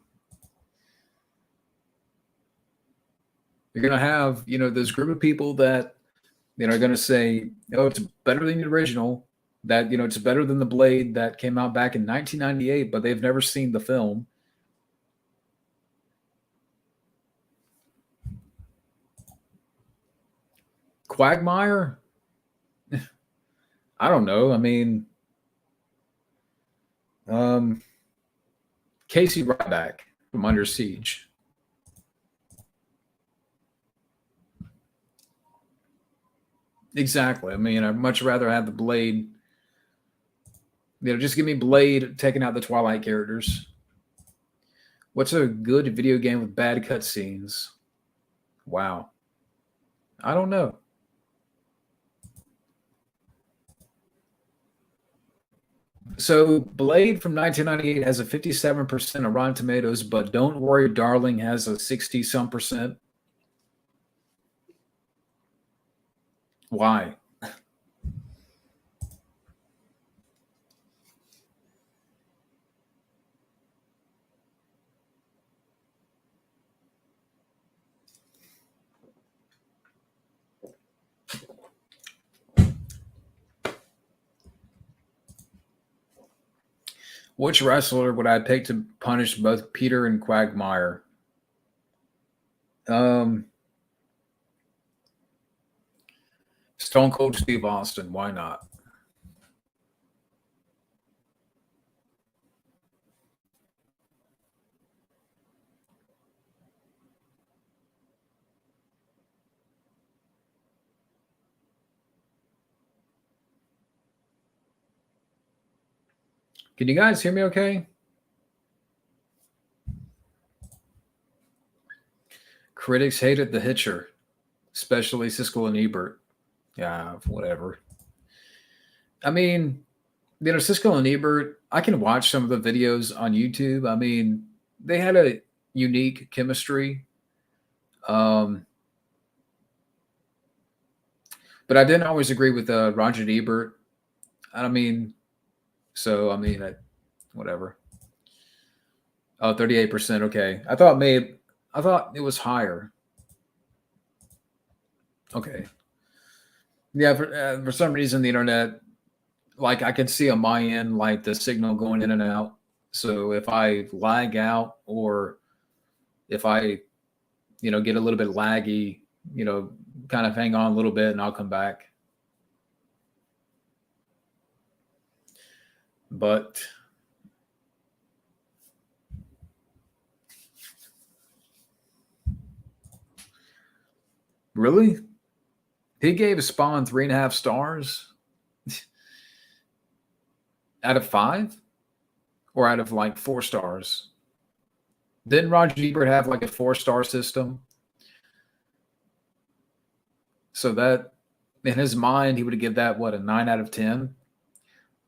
You're going to have, this group of people that, are going to say, oh, it's better than the original, that, it's better than the Blade that came out back in 1998, but they've never seen the film. Quagmire? I don't know. I mean, Casey Ryback from Under Siege. Exactly. I mean, I'd much rather have the Blade. Just give me Blade taking out the Twilight characters. What's a good video game with bad cutscenes? Wow. I don't know. So Blade from 1998 has a 57% of Rotten Tomatoes, but Don't Worry, Darling has a 60-some percent. Why? Which wrestler would I pick to punish both Peter and Quagmire? Stone Cold Steve Austin. Why not? Can you guys hear me okay? Critics hated The Hitcher, especially Siskel and Ebert. Yeah, whatever. I mean, Siskel and Ebert, I can watch some of the videos on YouTube. I mean, they had a unique chemistry. But I didn't always agree with Roger Ebert. I mean, whatever. Oh, 38%. Okay. I thought it was higher. Okay. Yeah, for some reason the internet, like I can see on my end, like the signal going in and out. So if I lag out or if I, get a little bit laggy, kind of hang on a little bit and I'll come back. But Really? He gave Spawn 3.5 stars out of 5, or out of like 4 stars. Didn't Roger Ebert have like a 4-star system? So that in his mind, he would give that what, a 9 out of 10?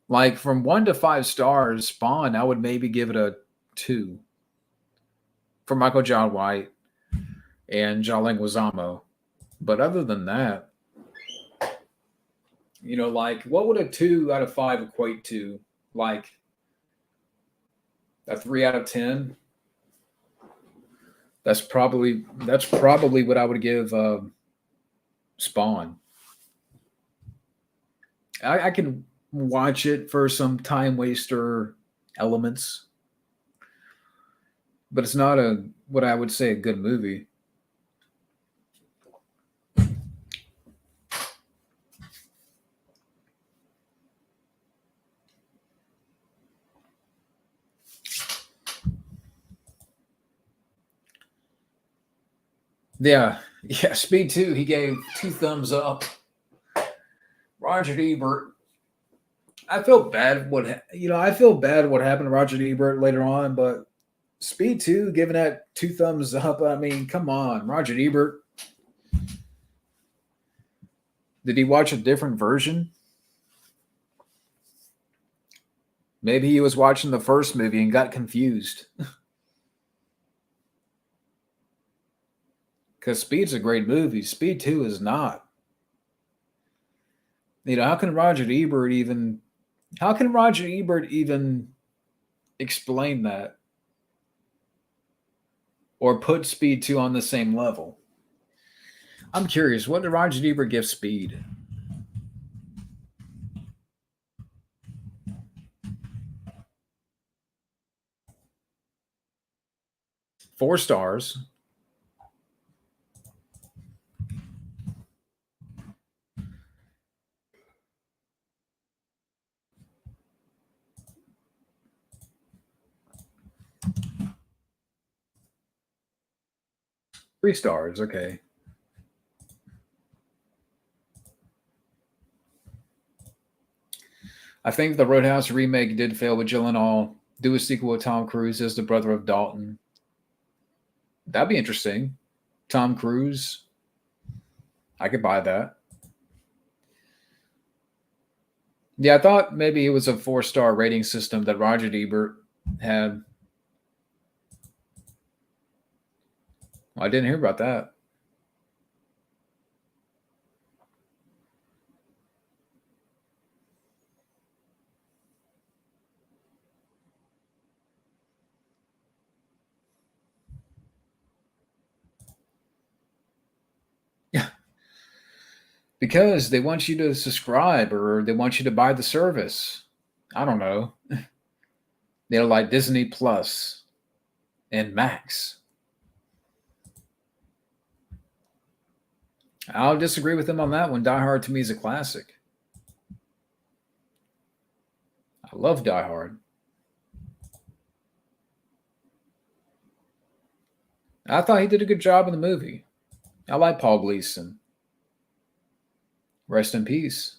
Like from 1 to 5 stars, Spawn, I would maybe give it a 2 for Michael John White and John Leguizamo. But other than that, like what would a 2 out of 5 equate to? Like a 3 out of 10? That's probably what I would give Spawn. I can watch it for some time waster elements, but it's not a what I would say a good movie. Yeah, yeah. Speed 2, he gave 2 thumbs up. Roger Ebert. I feel bad I feel bad what happened to Roger Ebert later on, but Speed 2 giving that 2 thumbs up. I mean, come on, Roger Ebert. Did he watch a different version? Maybe he was watching the first movie and got confused. Because Speed's a great movie. Speed 2 is not. How can Roger Ebert even explain that or put Speed 2 on the same level? I'm curious, what did Roger Ebert give Speed? 4 stars. Three stars, okay. I think the Roadhouse remake did fail with Gyllenhaal. Do a sequel with Tom Cruise as the brother of Dalton. That'd be interesting. Tom Cruise. I could buy that. Yeah, I thought maybe it was a 4-star rating system that Roger Ebert had. Well, I didn't hear about that. Yeah. Because they want you to subscribe or they want you to buy the service. I don't know. They're like Disney Plus and Max. I'll disagree with them on that one. Die Hard to me is a classic. I love Die Hard. I thought he did a good job in the movie. I like Paul Gleason. Rest in peace.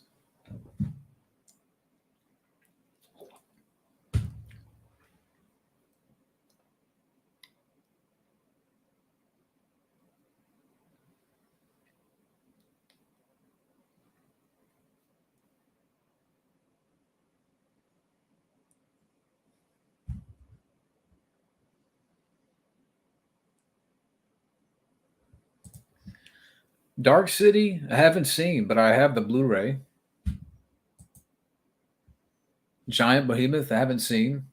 Dark City, I haven't seen, but I have the Blu-ray. Giant Behemoth, I haven't seen.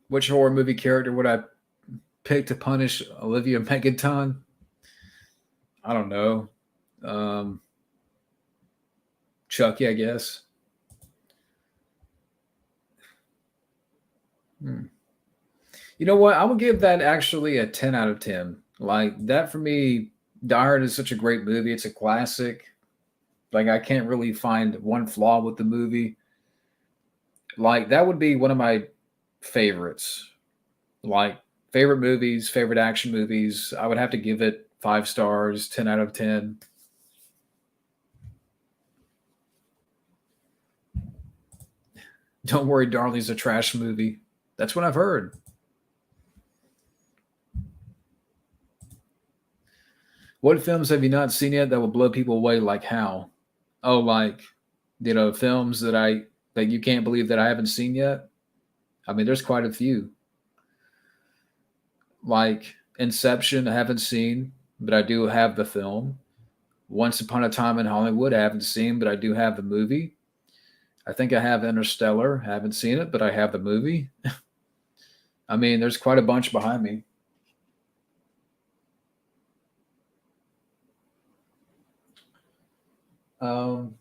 Which horror movie character would I pick to punish Olivia Megaton? I don't know. Um, Chucky, I guess. Hmm. You know what? I would give that actually a 10 out of 10. Like that for me, Die Hard is such a great movie. It's a classic. Like I can't really find one flaw with the movie. Like that would be one of my favorites. Like Favorite movies, favorite action movies. I would have to give it 5 stars, 10 out of 10. Don't Worry, Darling's a trash movie. That's what I've heard. What films have you not seen yet that will blow people away? Like how? Oh, like, films that you can't believe that I haven't seen yet. I mean, there's quite a few. Like Inception, I haven't seen, but I do have the film. Once Upon a Time in Hollywood, I haven't seen, but I do have the movie. I think I have Interstellar. I haven't seen it, but I have the movie. I mean, there's quite a bunch behind me. Um,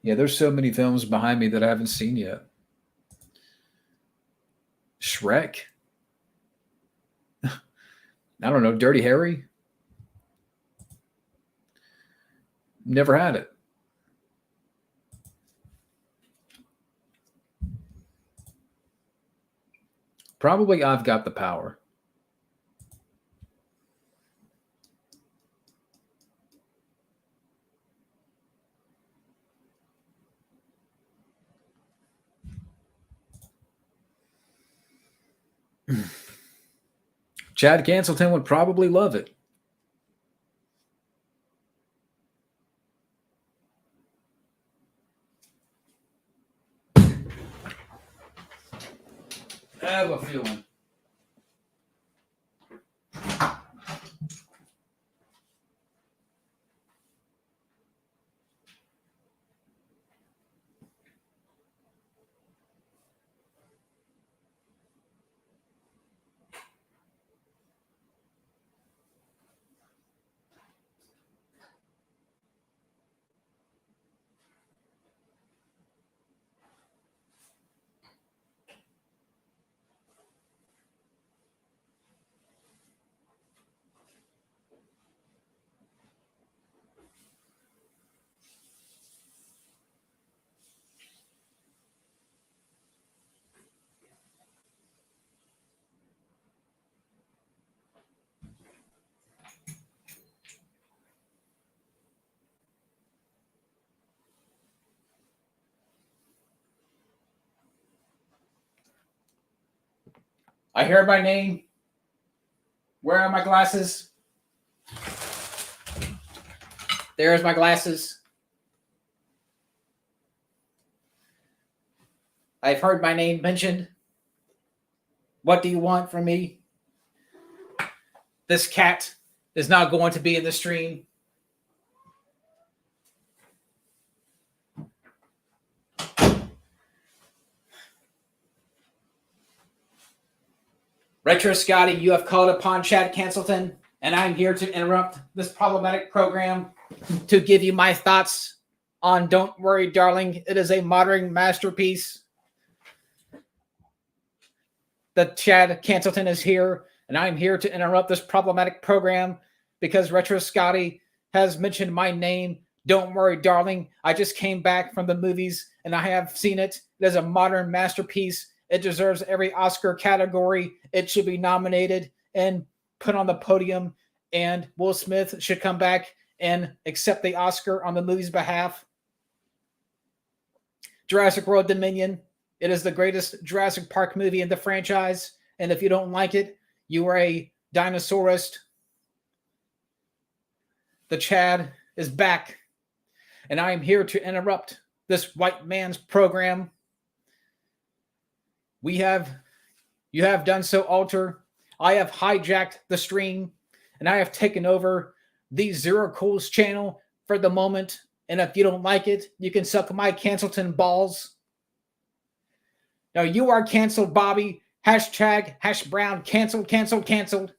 yeah, there's so many films behind me that I haven't seen yet. Shrek. I don't know. Dirty Harry. Never had it. Probably I've Got the Power. Chad Cancelton would probably love it. I have a feeling. I hear my name. Where are my glasses? There's my glasses. I've heard my name mentioned. What do you want from me? This cat is not going to be in the stream. Retro Scotty, you have called upon Chad Cancelton, and I'm here to interrupt this problematic program to give you my thoughts on Don't Worry, Darling. It is a modern masterpiece. The Chad Cancelton is here, and I'm here to interrupt this problematic program because Retro Scotty has mentioned my name. Don't worry, darling. I just came back from the movies, and I have seen it. It is a modern masterpiece. It deserves every Oscar category. It should be nominated and put on the podium, and Will Smith should come back and accept the Oscar on the movie's behalf. Jurassic World Dominion. It is the greatest Jurassic Park movie in the franchise, and if you don't like it, you are a dinosaurist. The Chad is back, and I am here to interrupt this white man's program. You have done so, Alter. I have hijacked the stream, and I have taken over the Zero Cools channel for the moment. And if you don't like it, you can suck my Cancelton balls. Now you are canceled, Bobby. Hashtag Hash Brown canceled, canceled, canceled.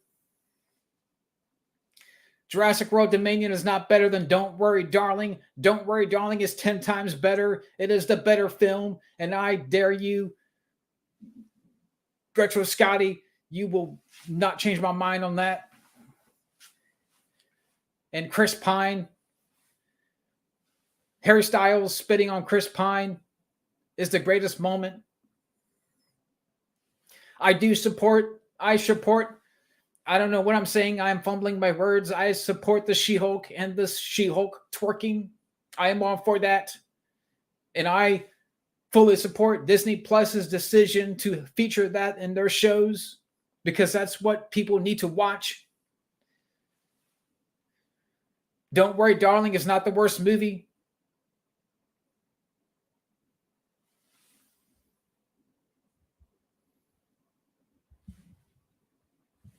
Jurassic World Dominion is not better than Don't Worry, Darling. Don't Worry, Darling is 10 times better. It is the better film, and I dare you, Retro Scotty, you will not change my mind on that. And Chris Pine, Harry Styles spitting on Chris Pine is the greatest moment. I support, I don't know what I'm saying. I'm fumbling my words. I support the She-Hulk and the She-Hulk twerking. I am all for that. And I fully support Disney Plus's decision to feature that in their shows because that's what people need to watch. Don't Worry, Darling is not the worst movie.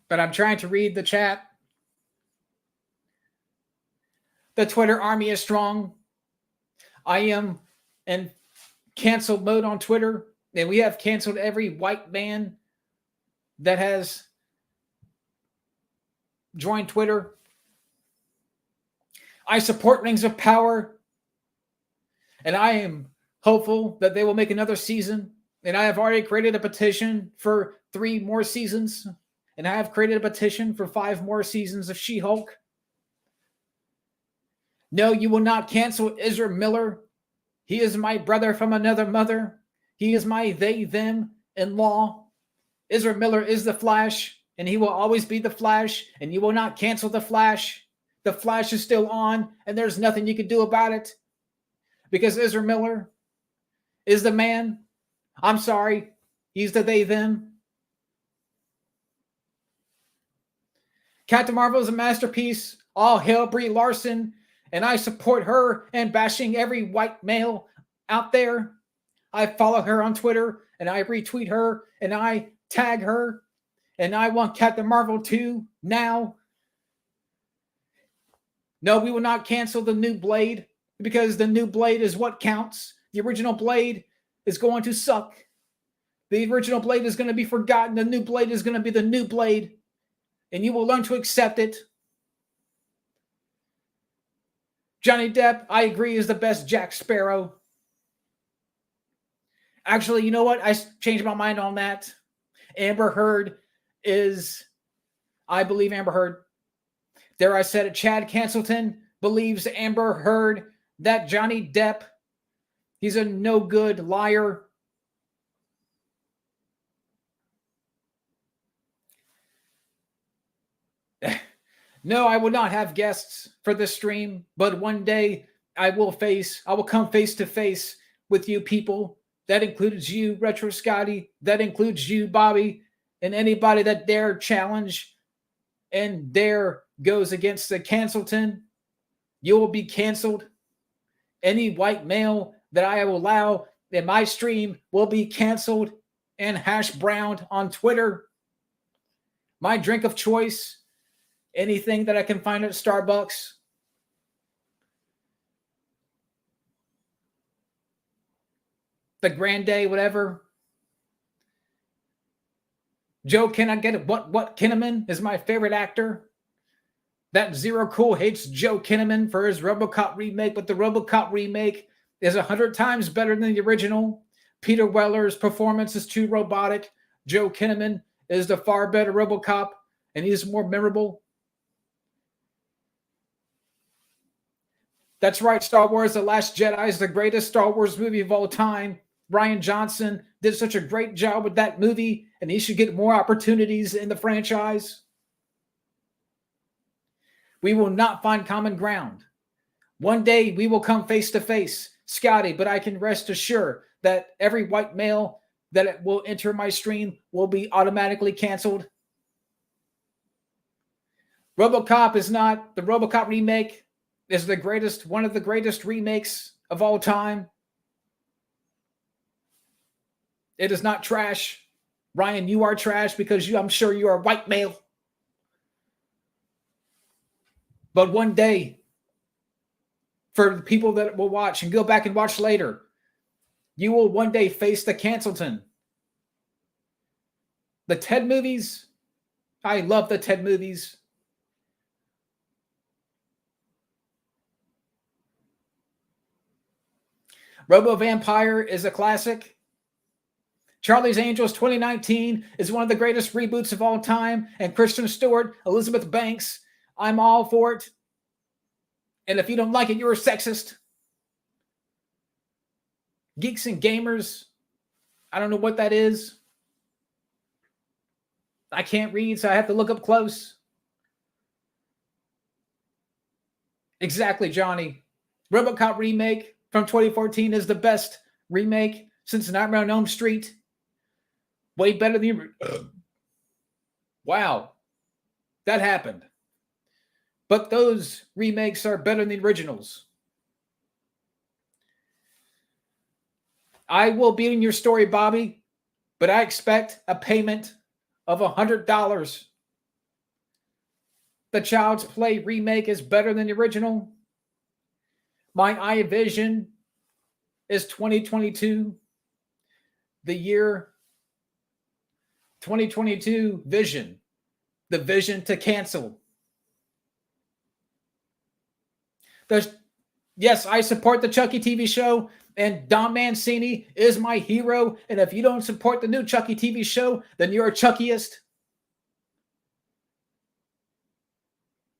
But I'm trying to read the chat. The Twitter army is strong. I am in cancel mode on Twitter, and we have canceled every white man that has joined Twitter. I support Rings of Power, and I am hopeful that they will make another season. And I have already created a petition for 3 more seasons, and I have created a petition for 5 more seasons of She-Hulk. No, you will not cancel Ezra Miller. He is my brother from another mother. He is my they-them-in-law. Ezra Miller is the Flash, and he will always be the Flash, and you will not cancel the Flash. The Flash is still on, and there's nothing you can do about it because Ezra Miller is the man. I'm sorry. He's the they-them. Captain Marvel is a masterpiece. All hail Brie Larson, and I support her and bashing every white male out there. I follow her on Twitter, and I retweet her, and I tag her, and I want Captain Marvel 2 now. No, we will not cancel the new Blade because the new Blade is what counts. The original Blade is going to suck. The original Blade is going to be forgotten. The new Blade is going to be the new Blade, and you will learn to accept it. Johnny Depp, I agree, is the best Jack Sparrow. Actually, you know what? I changed my mind on that. Amber Heard is, I believe Amber Heard. There I said it. Chad Cancelton believes Amber Heard. That Johnny Depp, he's a no good liar. No, I will not have guests for this stream, but one day I will come face to face with you people. That includes you, Retro Scotty. That includes you, Bobby, and anybody that dare challenge and dare goes against the Cancelton. You will be canceled. Any white male that I will allow in my stream will be canceled and hash browned on Twitter. My drink of choice, anything that I can find at Starbucks. The Grande, whatever. Joe, can I get it? What Kinnaman is my favorite actor. That Zero Cool hates Joe Kinnaman for his RoboCop remake, but the RoboCop remake is 100 times better than the original. Peter Weller's performance is too robotic. Joe Kinnaman is the far better RoboCop, and he's more memorable. That's right, Star Wars The Last Jedi is the greatest Star Wars movie of all time. Rian Johnson did such a great job with that movie, and he should get more opportunities in the franchise. We will not find common ground. One day we will come face to face, Scotty, but I can rest assured that every white male that will enter my stream will be automatically canceled. RoboCop is not. The RoboCop remake is one of the greatest remakes of all time. It is not trash. Ryan, you are trash because I'm sure you are a white male. But one day, for the people that will watch and go back and watch later, you will one day face the Cancelton. The Ted movies, I love the Ted movies. Robo Vampire is a classic. Charlie's Angels 2019 is one of the greatest reboots of all time. And Kristen Stewart, Elizabeth Banks, I'm all for it. And if you don't like it, you're a sexist. Geeks and Gamers, I don't know what that is. I can't read, so I have to look up close. Exactly, Johnny. RoboCop remake from 2014 is the best remake since Nightmare on Elm Street. Way better than... Wow. That happened. But those remakes are better than the originals. I will be in your story, Bobby, but I expect a payment of $100. The Child's Play remake is better than the original. My eye vision is 2022. The year 2022 vision. The vision to cancel. Yes, I support the Chucky TV show, and Don Mancini is my hero. And if you don't support the new Chucky TV show, then you're a Chuckyist.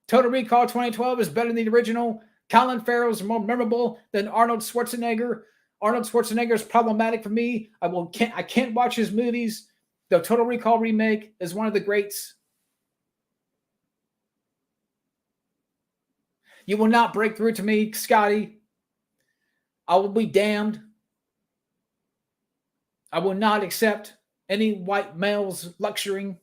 Total Recall 2012 is better than the original. Colin Farrell is more memorable than Arnold Schwarzenegger. Arnold Schwarzenegger is problematic for me. I can't watch his movies. The Total Recall remake is one of the greats. You will not break through to me, Scotty. I will be damned. I will not accept any white males lecturing.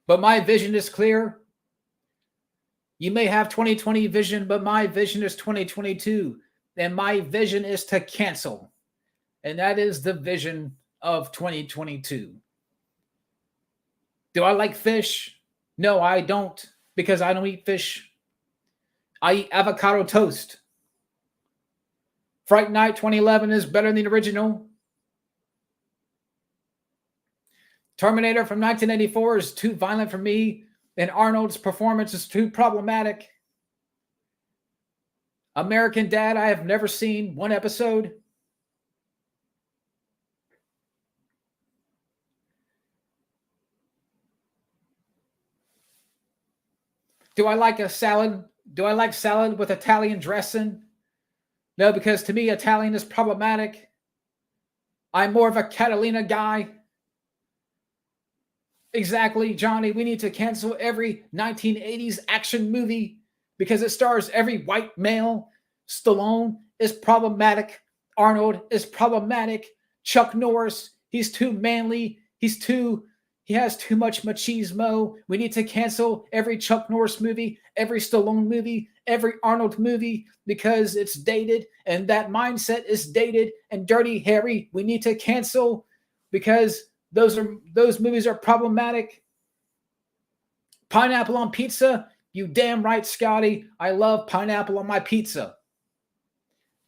But my vision is clear. You may have 2020 vision, but my vision is 2022. And my vision is to cancel. And that is the vision of 2022. Do I like fish? No, I don't, because I don't eat fish. I eat avocado toast. Fright Night 2011 is better than the original. Terminator from 1984 is too violent for me, and Arnold's performance is too problematic. American Dad, I have never seen one episode. Do I like a salad? Do I like salad with Italian dressing? No, because to me, Italian is problematic. I'm more of a Catalina guy. Exactly, Johnny. We need to cancel every 1980s action movie because it stars every white male. Stallone is problematic. Arnold is problematic. Chuck Norris, he's too manly. He has too much machismo. We need to cancel every Chuck Norris movie, every Stallone movie, every Arnold movie because it's dated and that mindset is dated and Dirty Harry. We need to cancel because those movies are problematic. Pineapple on pizza? You damn right, Scotty. I love pineapple on my pizza.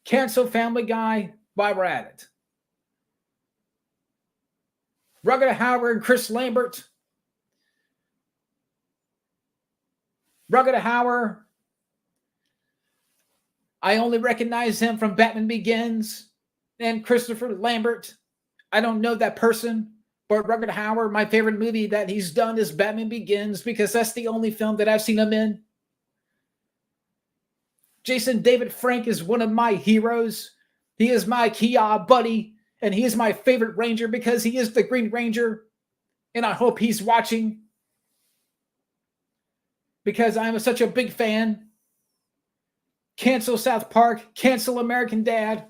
Cancel Family Guy while we're at it. Rutger Hauer and Chris Lambert. Rutger Hauer. I only recognize him from Batman Begins. And Christopher Lambert. I don't know that person. But Rutger Hauer, my favorite movie that he's done is Batman Begins because that's the only film that I've seen him in. Jason David Frank is one of my heroes. He is my Kia buddy, and he is my favorite Ranger because he is the Green Ranger, and I hope he's watching because I'm such a big fan. Cancel South Park. Cancel American Dad.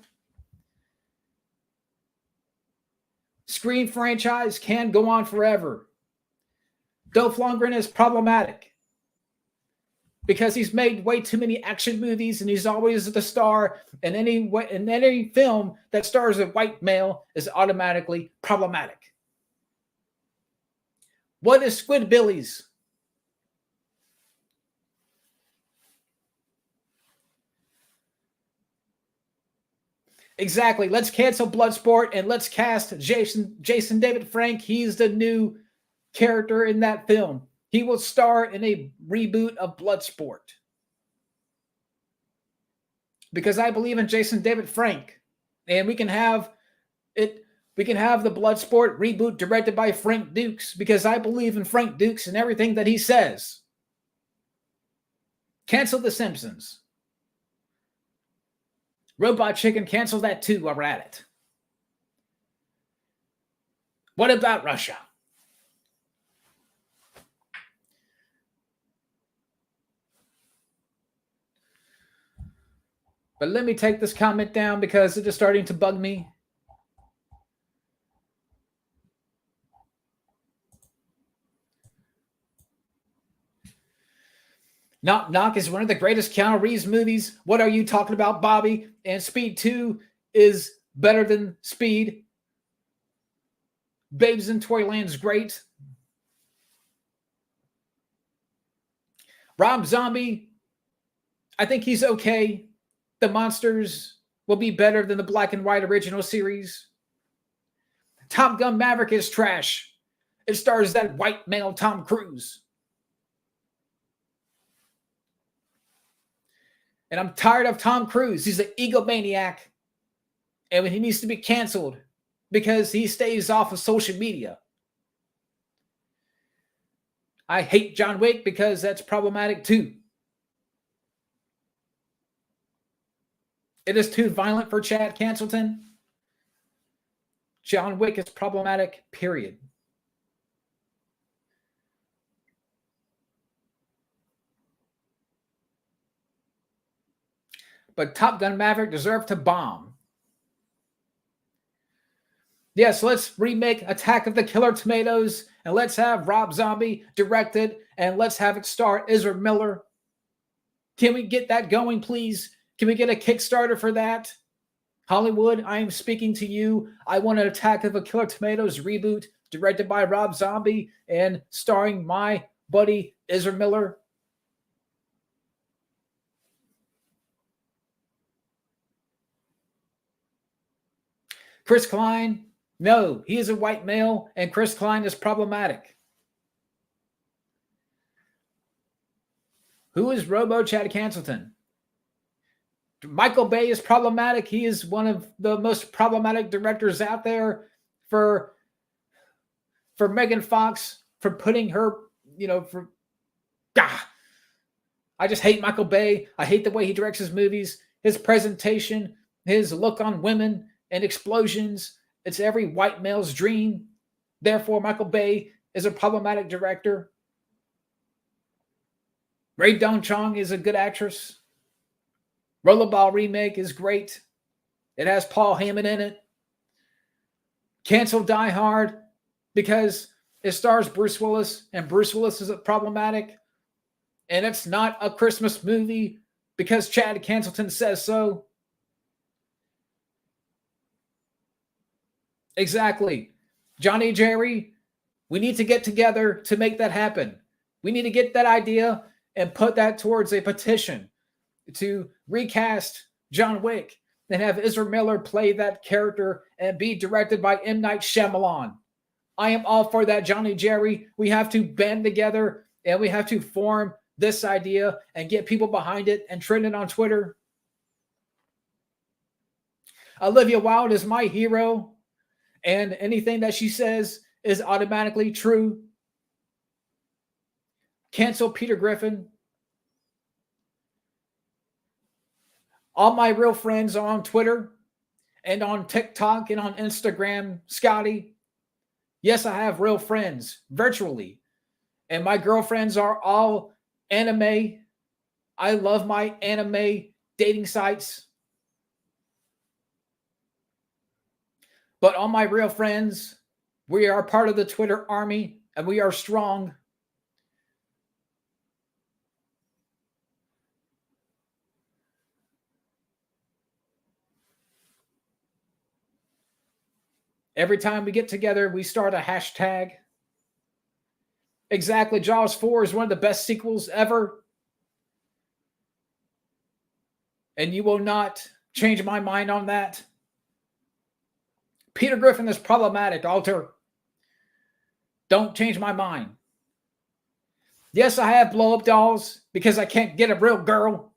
Screen franchise can go on forever. Dolph Lundgren is problematic because he's made way too many action movies and he's always the star. And any film that stars a white male is automatically problematic. What is Squidbillies? Exactly. Let's cancel Bloodsport and let's cast Jason David Frank. He's the new character in that film. He will star in a reboot of Bloodsport. Because I believe in Jason David Frank. And we can have it. We can have the Bloodsport reboot directed by Frank Dukes because I believe in Frank Dukes and everything that he says. Cancel The Simpsons. Robot Chicken, cancel that too while we're at it. What about Russia? But let me take this comment down because it is starting to bug me. Knock Knock is one of the greatest Keanu Reeves movies. What are you talking about, Bobby? And Speed 2 is better than Speed. Babes in Toyland's great. Rob Zombie, I think he's okay. The monsters will be better than the black and white original series. Top Gun Maverick is trash. It stars that white male Tom Cruise. And I'm tired of Tom Cruise. He's an egomaniac. And he needs to be canceled because he stays off of social media. I hate John Wick because that's problematic too. It is too violent for Chad Cancelton. John Wick is problematic, period. But Top Gun Maverick deserved to bomb. Yes, let's remake Attack of the Killer Tomatoes and let's have Rob Zombie direct it and let's have it star Ezra Miller. Can we get that going, please? Can we get a Kickstarter for that? Hollywood, I am speaking to you. I want an Attack of the Killer Tomatoes reboot directed by Rob Zombie and starring my buddy Ezra Miller. Chris Klein, no, he is a white male, and Chris Klein is problematic. Who is Robo Chad Cancelton? Michael Bay is problematic. He is one of the most problematic directors out there for Megan Fox, for putting her, I just hate Michael Bay. I hate the way he directs his movies, his presentation, his look on women and explosions. It's every white male's dream. Therefore, Michael Bay is a problematic director. Ray Dong Chong is a good actress. Rollerball remake is great. It has Paul Hammond in it. Cancel Die Hard because it stars Bruce Willis, and Bruce Willis is problematic. And it's not a Christmas movie because Chad Cancelton says so. Exactly. Johnny Jerry, we need to get together to make that happen. We need to get that idea and put that towards a petition to recast John Wick and have Ezra Miller play that character and be directed by M. Night Shyamalan. I am all for that, Johnny Jerry. We have to band together and we have to form this idea and get people behind it and trend it on Twitter. Olivia Wilde is my hero, and anything that she says is automatically true. Cancel Peter Griffin. All my real friends are on Twitter and on TikTok and on Instagram, Scotty. Yes, I have real friends virtually. And my girlfriends are all anime. I love my anime dating sites. But all my real friends, we are part of the Twitter army and we are strong. Every time we get together, we start a hashtag. Exactly. Jaws 4 is one of the best sequels ever. And you will not change my mind on that. Peter Griffin is problematic, Alter. Don't change my mind. Yes, I have blow-up dolls because I can't get a real girl.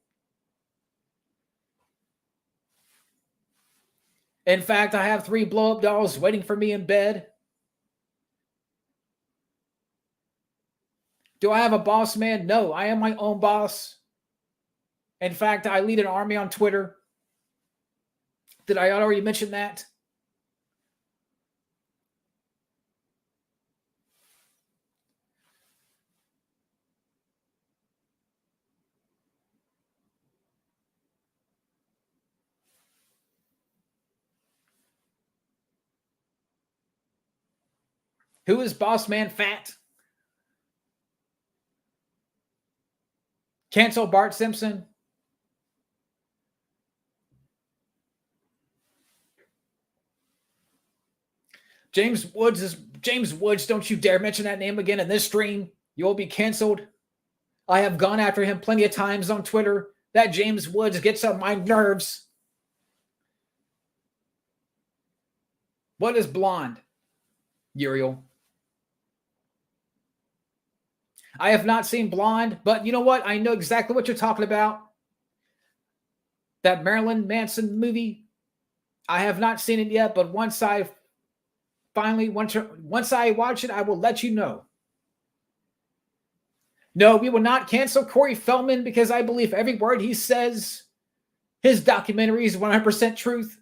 In fact, I have 3 blow-up dolls waiting for me in bed. Do I have a boss man? No, I am my own boss. In fact, I lead an army on Twitter. Did I already mention that? Who is Boss Man Fat? Cancel Bart Simpson. James Woods. Don't you dare mention that name again in this stream. You will be canceled. I have gone after him plenty of times on Twitter. That James Woods gets on my nerves. What is blonde, Uriel? I have not seen Blonde, but you know what? I know exactly what you're talking about. That Marilyn Manson movie. I have not seen it yet, but once I watch it, I will let you know. No, we will not cancel Corey Feldman because I believe every word he says. His documentary is 100% truth.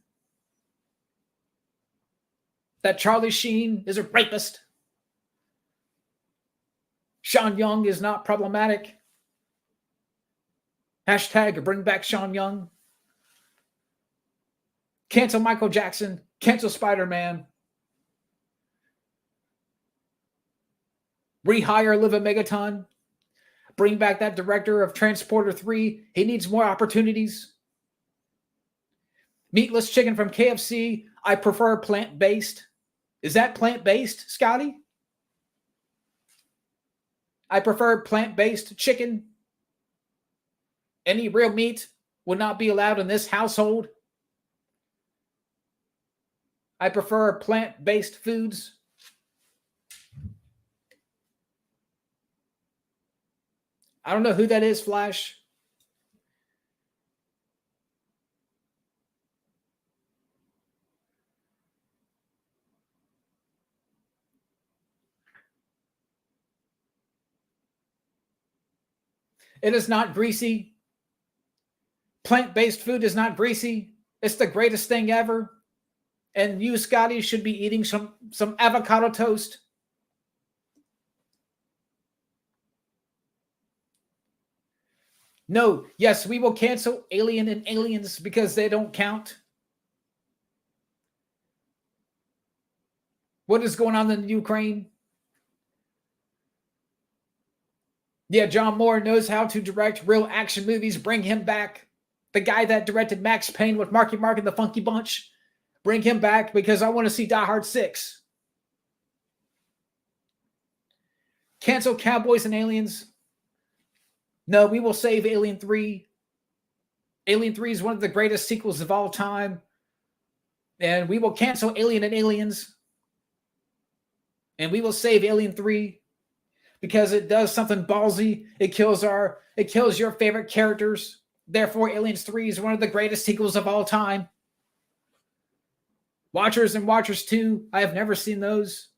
That Charlie Sheen is a rapist. Sean Young is not problematic. Hashtag bring back Sean Young. Cancel Michael Jackson. Cancel Spider-Man. Rehire Live a Megaton. Bring back that director of Transporter 3. He needs more opportunities. Meatless chicken from KFC. I prefer plant-based. Is that plant-based, Scotty? I prefer plant-based chicken. Any real meat would not be allowed in this household. I prefer plant-based foods. I don't know who that is, Flash. It is not greasy. Plant-based food is not greasy. It's the greatest thing ever. And you, Scotty, should be eating some avocado toast. No, yes, we will cancel Alien and Aliens because they don't count. What is going on in Ukraine? Yeah, John Moore knows how to direct real action movies. Bring him back. The guy that directed Max Payne with Marky Mark and the Funky Bunch. Bring him back because I want to see Die Hard 6. Cancel Cowboys and Aliens. No, we will save Alien 3. Alien 3 is one of the greatest sequels of all time. And we will cancel Alien and Aliens. And we will save Alien 3 because it does something ballsy. It kills your favorite characters. Therefore, Aliens 3 is one of the greatest sequels of all time. Watchers and Watchers 2, I have never seen those.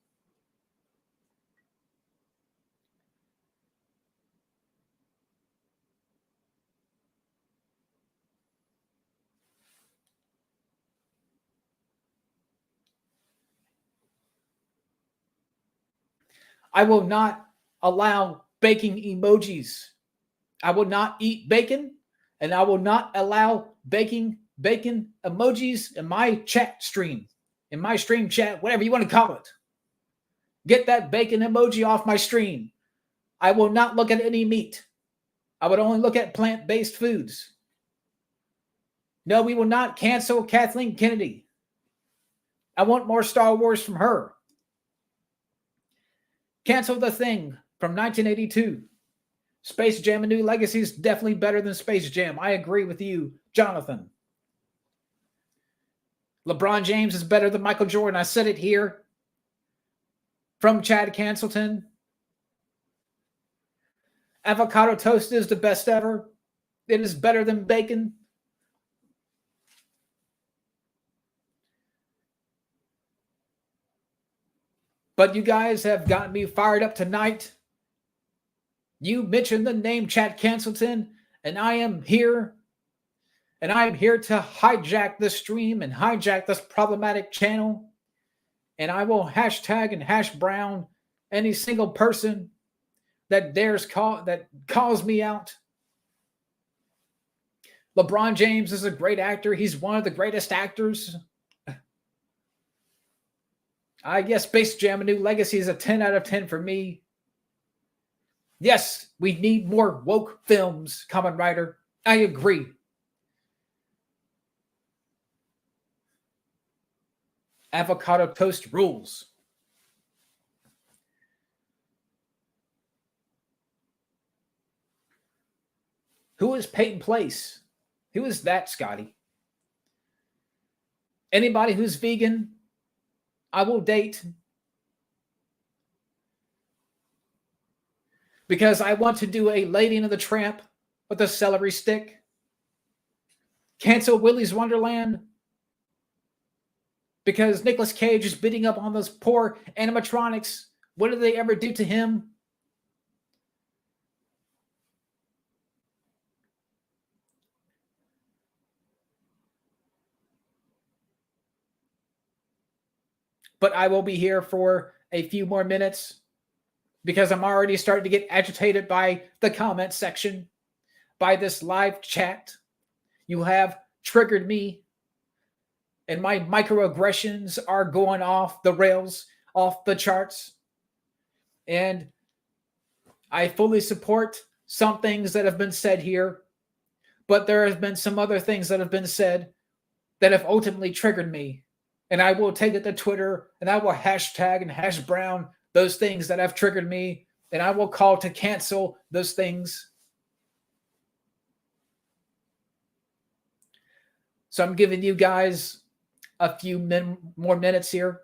I will not allow baking emojis. I will not eat bacon, and I will not allow bacon emojis in my chat stream, in my stream chat, whatever you want to call it. Get that bacon emoji off my stream. I will not look at any meat. I would only look at plant-based foods. No, we will not cancel Kathleen Kennedy. I want more Star Wars from her. Cancel The Thing from 1982. Space Jam: A New Legacy is definitely better than Space Jam. I agree with you, Jonathan. LeBron James is better than Michael Jordan. I said it here. From Chad Cancelton. Avocado toast is the best ever. It is better than bacon. But you guys have gotten me fired up tonight. You mentioned the name Chad Cancelton, and I am here And I'm here to hijack the stream and hijack this problematic channel. And I will hashtag and hash brown any single person that calls me out. LeBron James is a great actor. He's one of the greatest actors. I guess Space Jam: A New Legacy is a 10 out of 10 for me. Yes, we need more woke films, Kamen Rider. I agree. Avocado toast rules. Who is Peyton Place? Who is that, Scotty? Anybody who's vegan, I will date. Because I want to do a Lady and the Tramp with a celery stick. Cancel Willy's Wonderland. Because Nicolas Cage is beating up on those poor animatronics. What did they ever do to him? But I will be here for a few more minutes because I'm already starting to get agitated by the comment section, by this live chat. You have triggered me, and my microaggressions are going off the rails, off the charts. And I fully support some things that have been said here, but there have been some other things that have been said that have ultimately triggered me. And I will take it to Twitter, and I will hashtag and hash brown those things that have triggered me, and I will call to cancel those things. So I'm giving you guys a few more minutes here.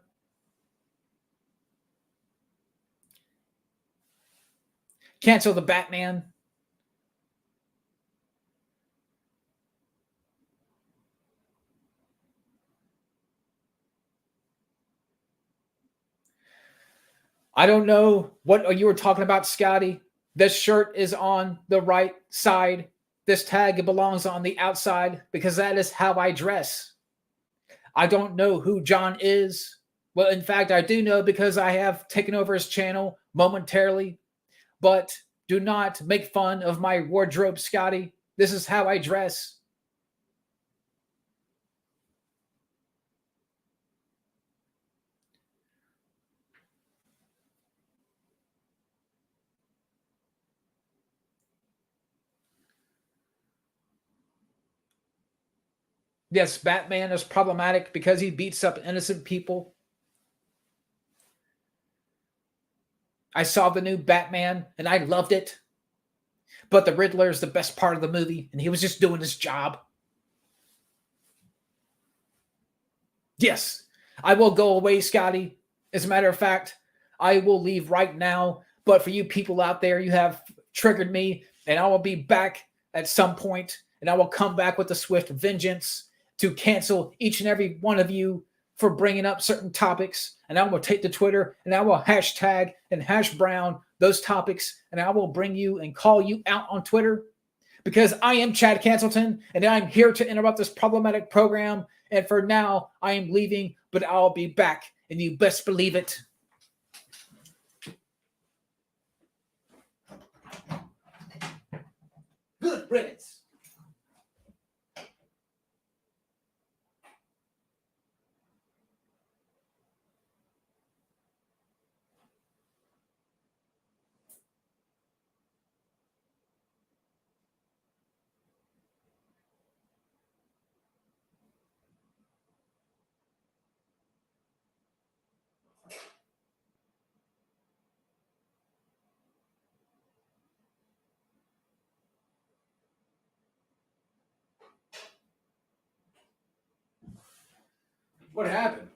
Cancel the Batman. I don't know what you were talking about, Scotty. This shirt is on the right side. This tag belongs on the outside because that is how I dress. I don't know who John is. Well, in fact, I do know because I have taken over his channel momentarily. But do not make fun of my wardrobe, Scotty. This is how I dress. Yes, Batman is problematic because he beats up innocent people. I saw the new Batman and I loved it. But the Riddler is the best part of the movie and he was just doing his job. Yes, I will go away, Scotty. As a matter of fact, I will leave right now. But for you people out there, you have triggered me and I will be back at some point and I will come back with a swift vengeance to cancel each and every one of you for bringing up certain topics. And I will take to Twitter and I will hashtag and hash brown those topics. And I will bring you and call you out on Twitter because I am Chad Cancelton and I'm here to interrupt this problematic program. And for now, I am leaving, but I'll be back and you best believe it. Good riddance. What happened?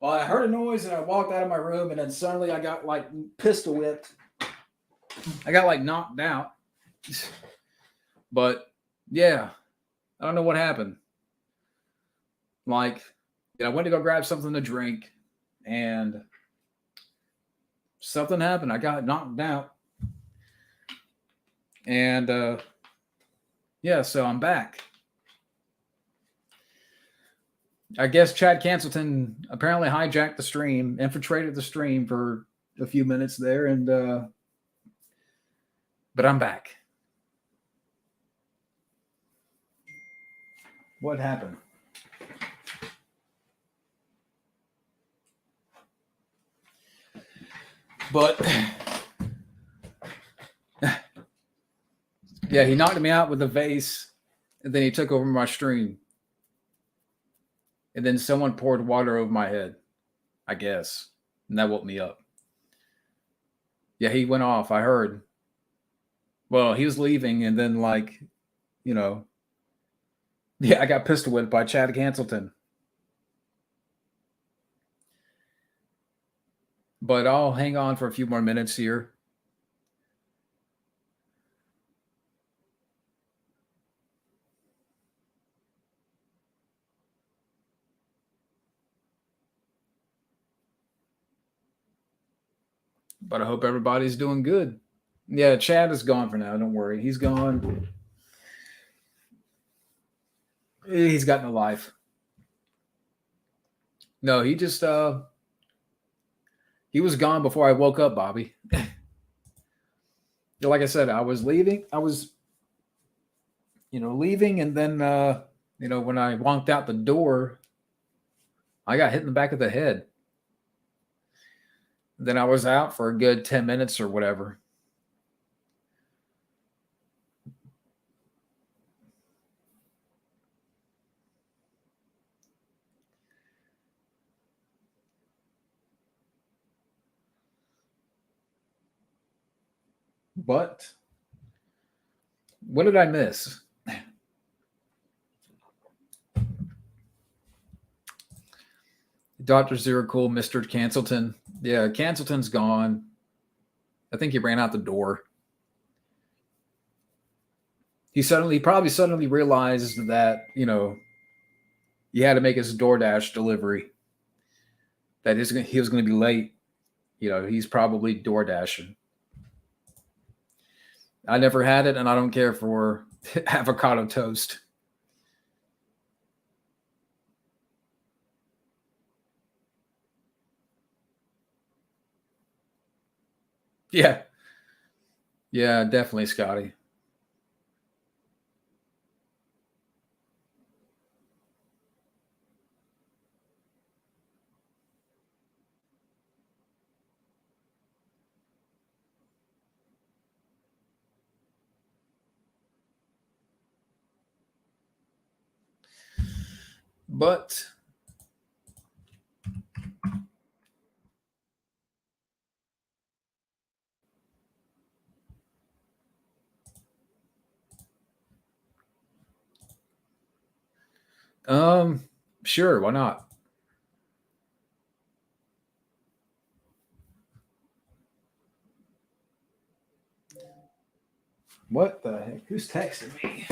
Well, I heard a noise and I walked out of my room and then suddenly I got like pistol whipped. I got like knocked out. But yeah, I don't know what happened. Like, I went to go grab something to drink and something happened. I got knocked out. And yeah, so I'm back. I guess Chad Cancelton apparently hijacked the stream, infiltrated the stream for a few minutes there, and but I'm back. What happened? But yeah, he knocked me out with a vase, and then he took over my stream. And then someone poured water over my head, I guess. And that woke me up. Yeah, he went off. I heard. Well, he was leaving, and then, like, you know, yeah, I got pistol whipped by Chad Cancelton. But I'll hang on for a few more minutes here. But I hope everybody's doing good. Yeah, Chad is gone for now. Don't worry. He's gone. He's got no life. No, he just he was gone before I woke up, Bobby. Like I said, I was leaving. I was leaving, and then when I walked out the door, I got hit in the back of the head. Then I was out for a good 10 minutes or whatever. But what did I miss? Dr. Zero Cool, Mr. Cancelton. Yeah, Cancelton's gone. I think he ran out the door. He probably suddenly realized that, he had to make his DoorDash delivery. That he was going to be late. He's probably DoorDashing. I never had it, and I don't care for avocado toast. Yeah. Yeah, definitely, Scotty. But sure, why not? What the heck? Who's texting me?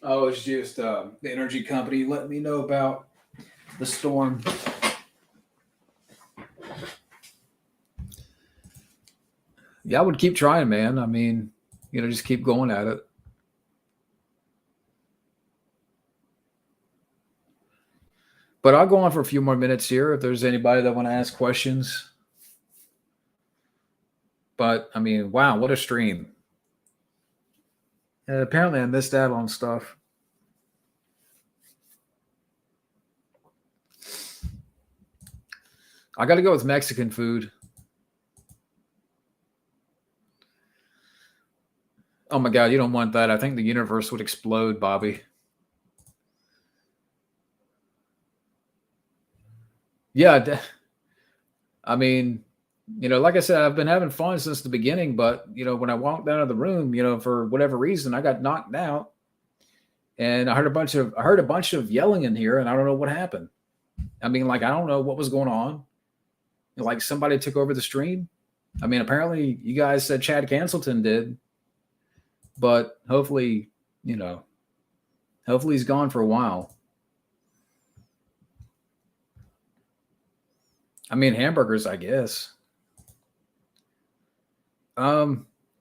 Oh, it's just the energy company letting me know about the storm. Yeah, I would keep trying, man. I mean, just keep going at it. But I'll go on for a few more minutes here if there's anybody that want to ask questions. But I mean, wow, what a stream. Apparently I missed out on stuff. I got to go with Mexican food. Oh my God, you don't want that. I think the universe would explode, Bobby. Yeah. I mean, like I said, I've been having fun since the beginning, but, when I walked out of the room, for whatever reason, I got knocked out. And I heard a bunch of yelling in here, and I don't know what happened. I mean, like, I don't know what was going on. Like, somebody took over the stream. I mean, apparently you guys said Chad Cancelton did, but hopefully he's gone for a while. I mean, hamburgers, I guess.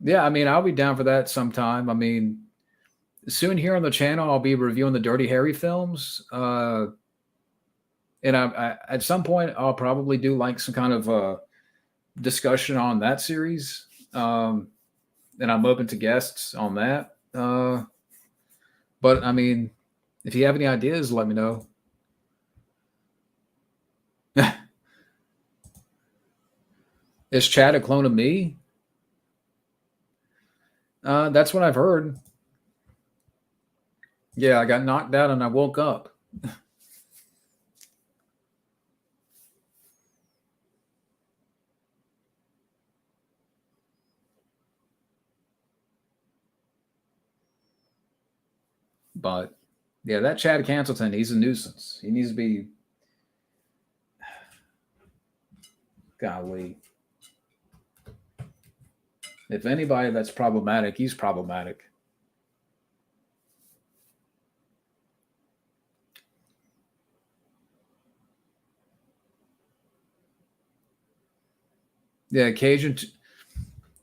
Yeah, I mean, I'll be down for that sometime. I mean, soon here on the channel, I'll be reviewing the Dirty Harry films. And at some point, I'll probably do like some kind of discussion on that series. And I'm open to guests on that. But I mean, if you have any ideas, let me know. Is Chad a clone of me? That's what I've heard. Yeah, I got knocked out and I woke up. But yeah, that Chad Cancelton, he's a nuisance. He needs to be. Golly. If anybody that's problematic, he's problematic. Yeah, Cajun.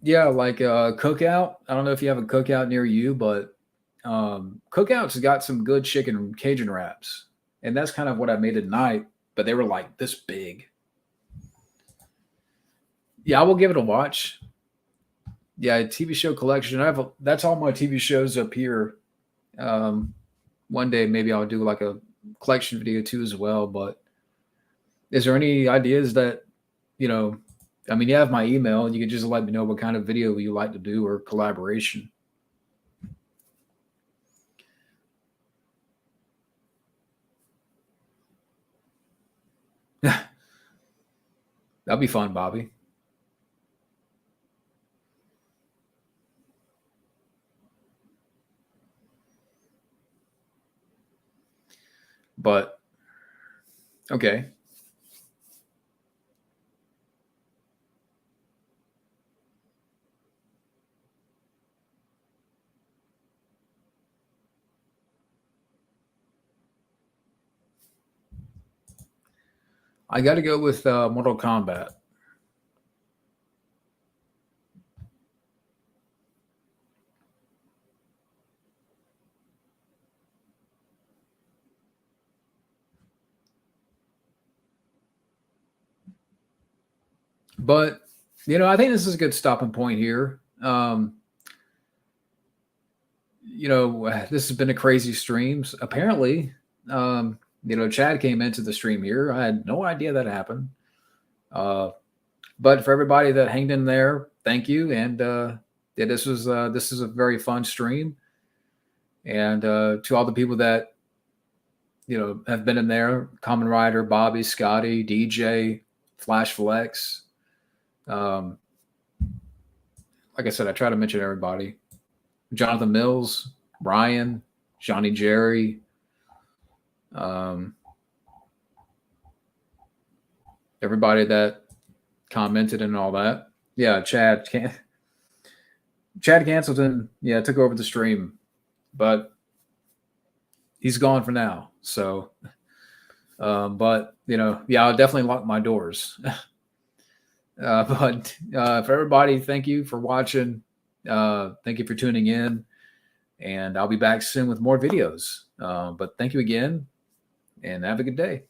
Yeah, like Cookout. I don't know if you have a Cookout near you, but Cookout's got some good chicken Cajun wraps, and that's kind of what I made tonight. But they were like this big. Yeah, I will give it a watch. Yeah, TV show collection. That's all my TV shows up here. One day maybe I'll do like a collection video too as well. But is there any ideas that you know? I mean, you have my email. You can just let me know what kind of video you like to do or collaboration. That'd be fun, Bobby. But okay. I got to go with Mortal Kombat. But I think this is a good stopping point here. This has been a crazy streams. Apparently, Chad came into the stream here. I had no idea that happened. But for everybody that hanged in there, thank you. And yeah, this is a very fun stream. And to all the people that have been in there, Common Rider, Bobby, Scotty, DJ, Flash Flex. Like I said, I try to mention everybody. Jonathan Mills, Ryan, Johnny Jerry, everybody that commented and all that. Yeah, Chad Cancelton, took over the stream, but he's gone for now. So, but I'll definitely lock my doors. But for everybody, thank you for watching. Thank you for tuning in, and I'll be back soon with more videos. But thank you again, and have a good day.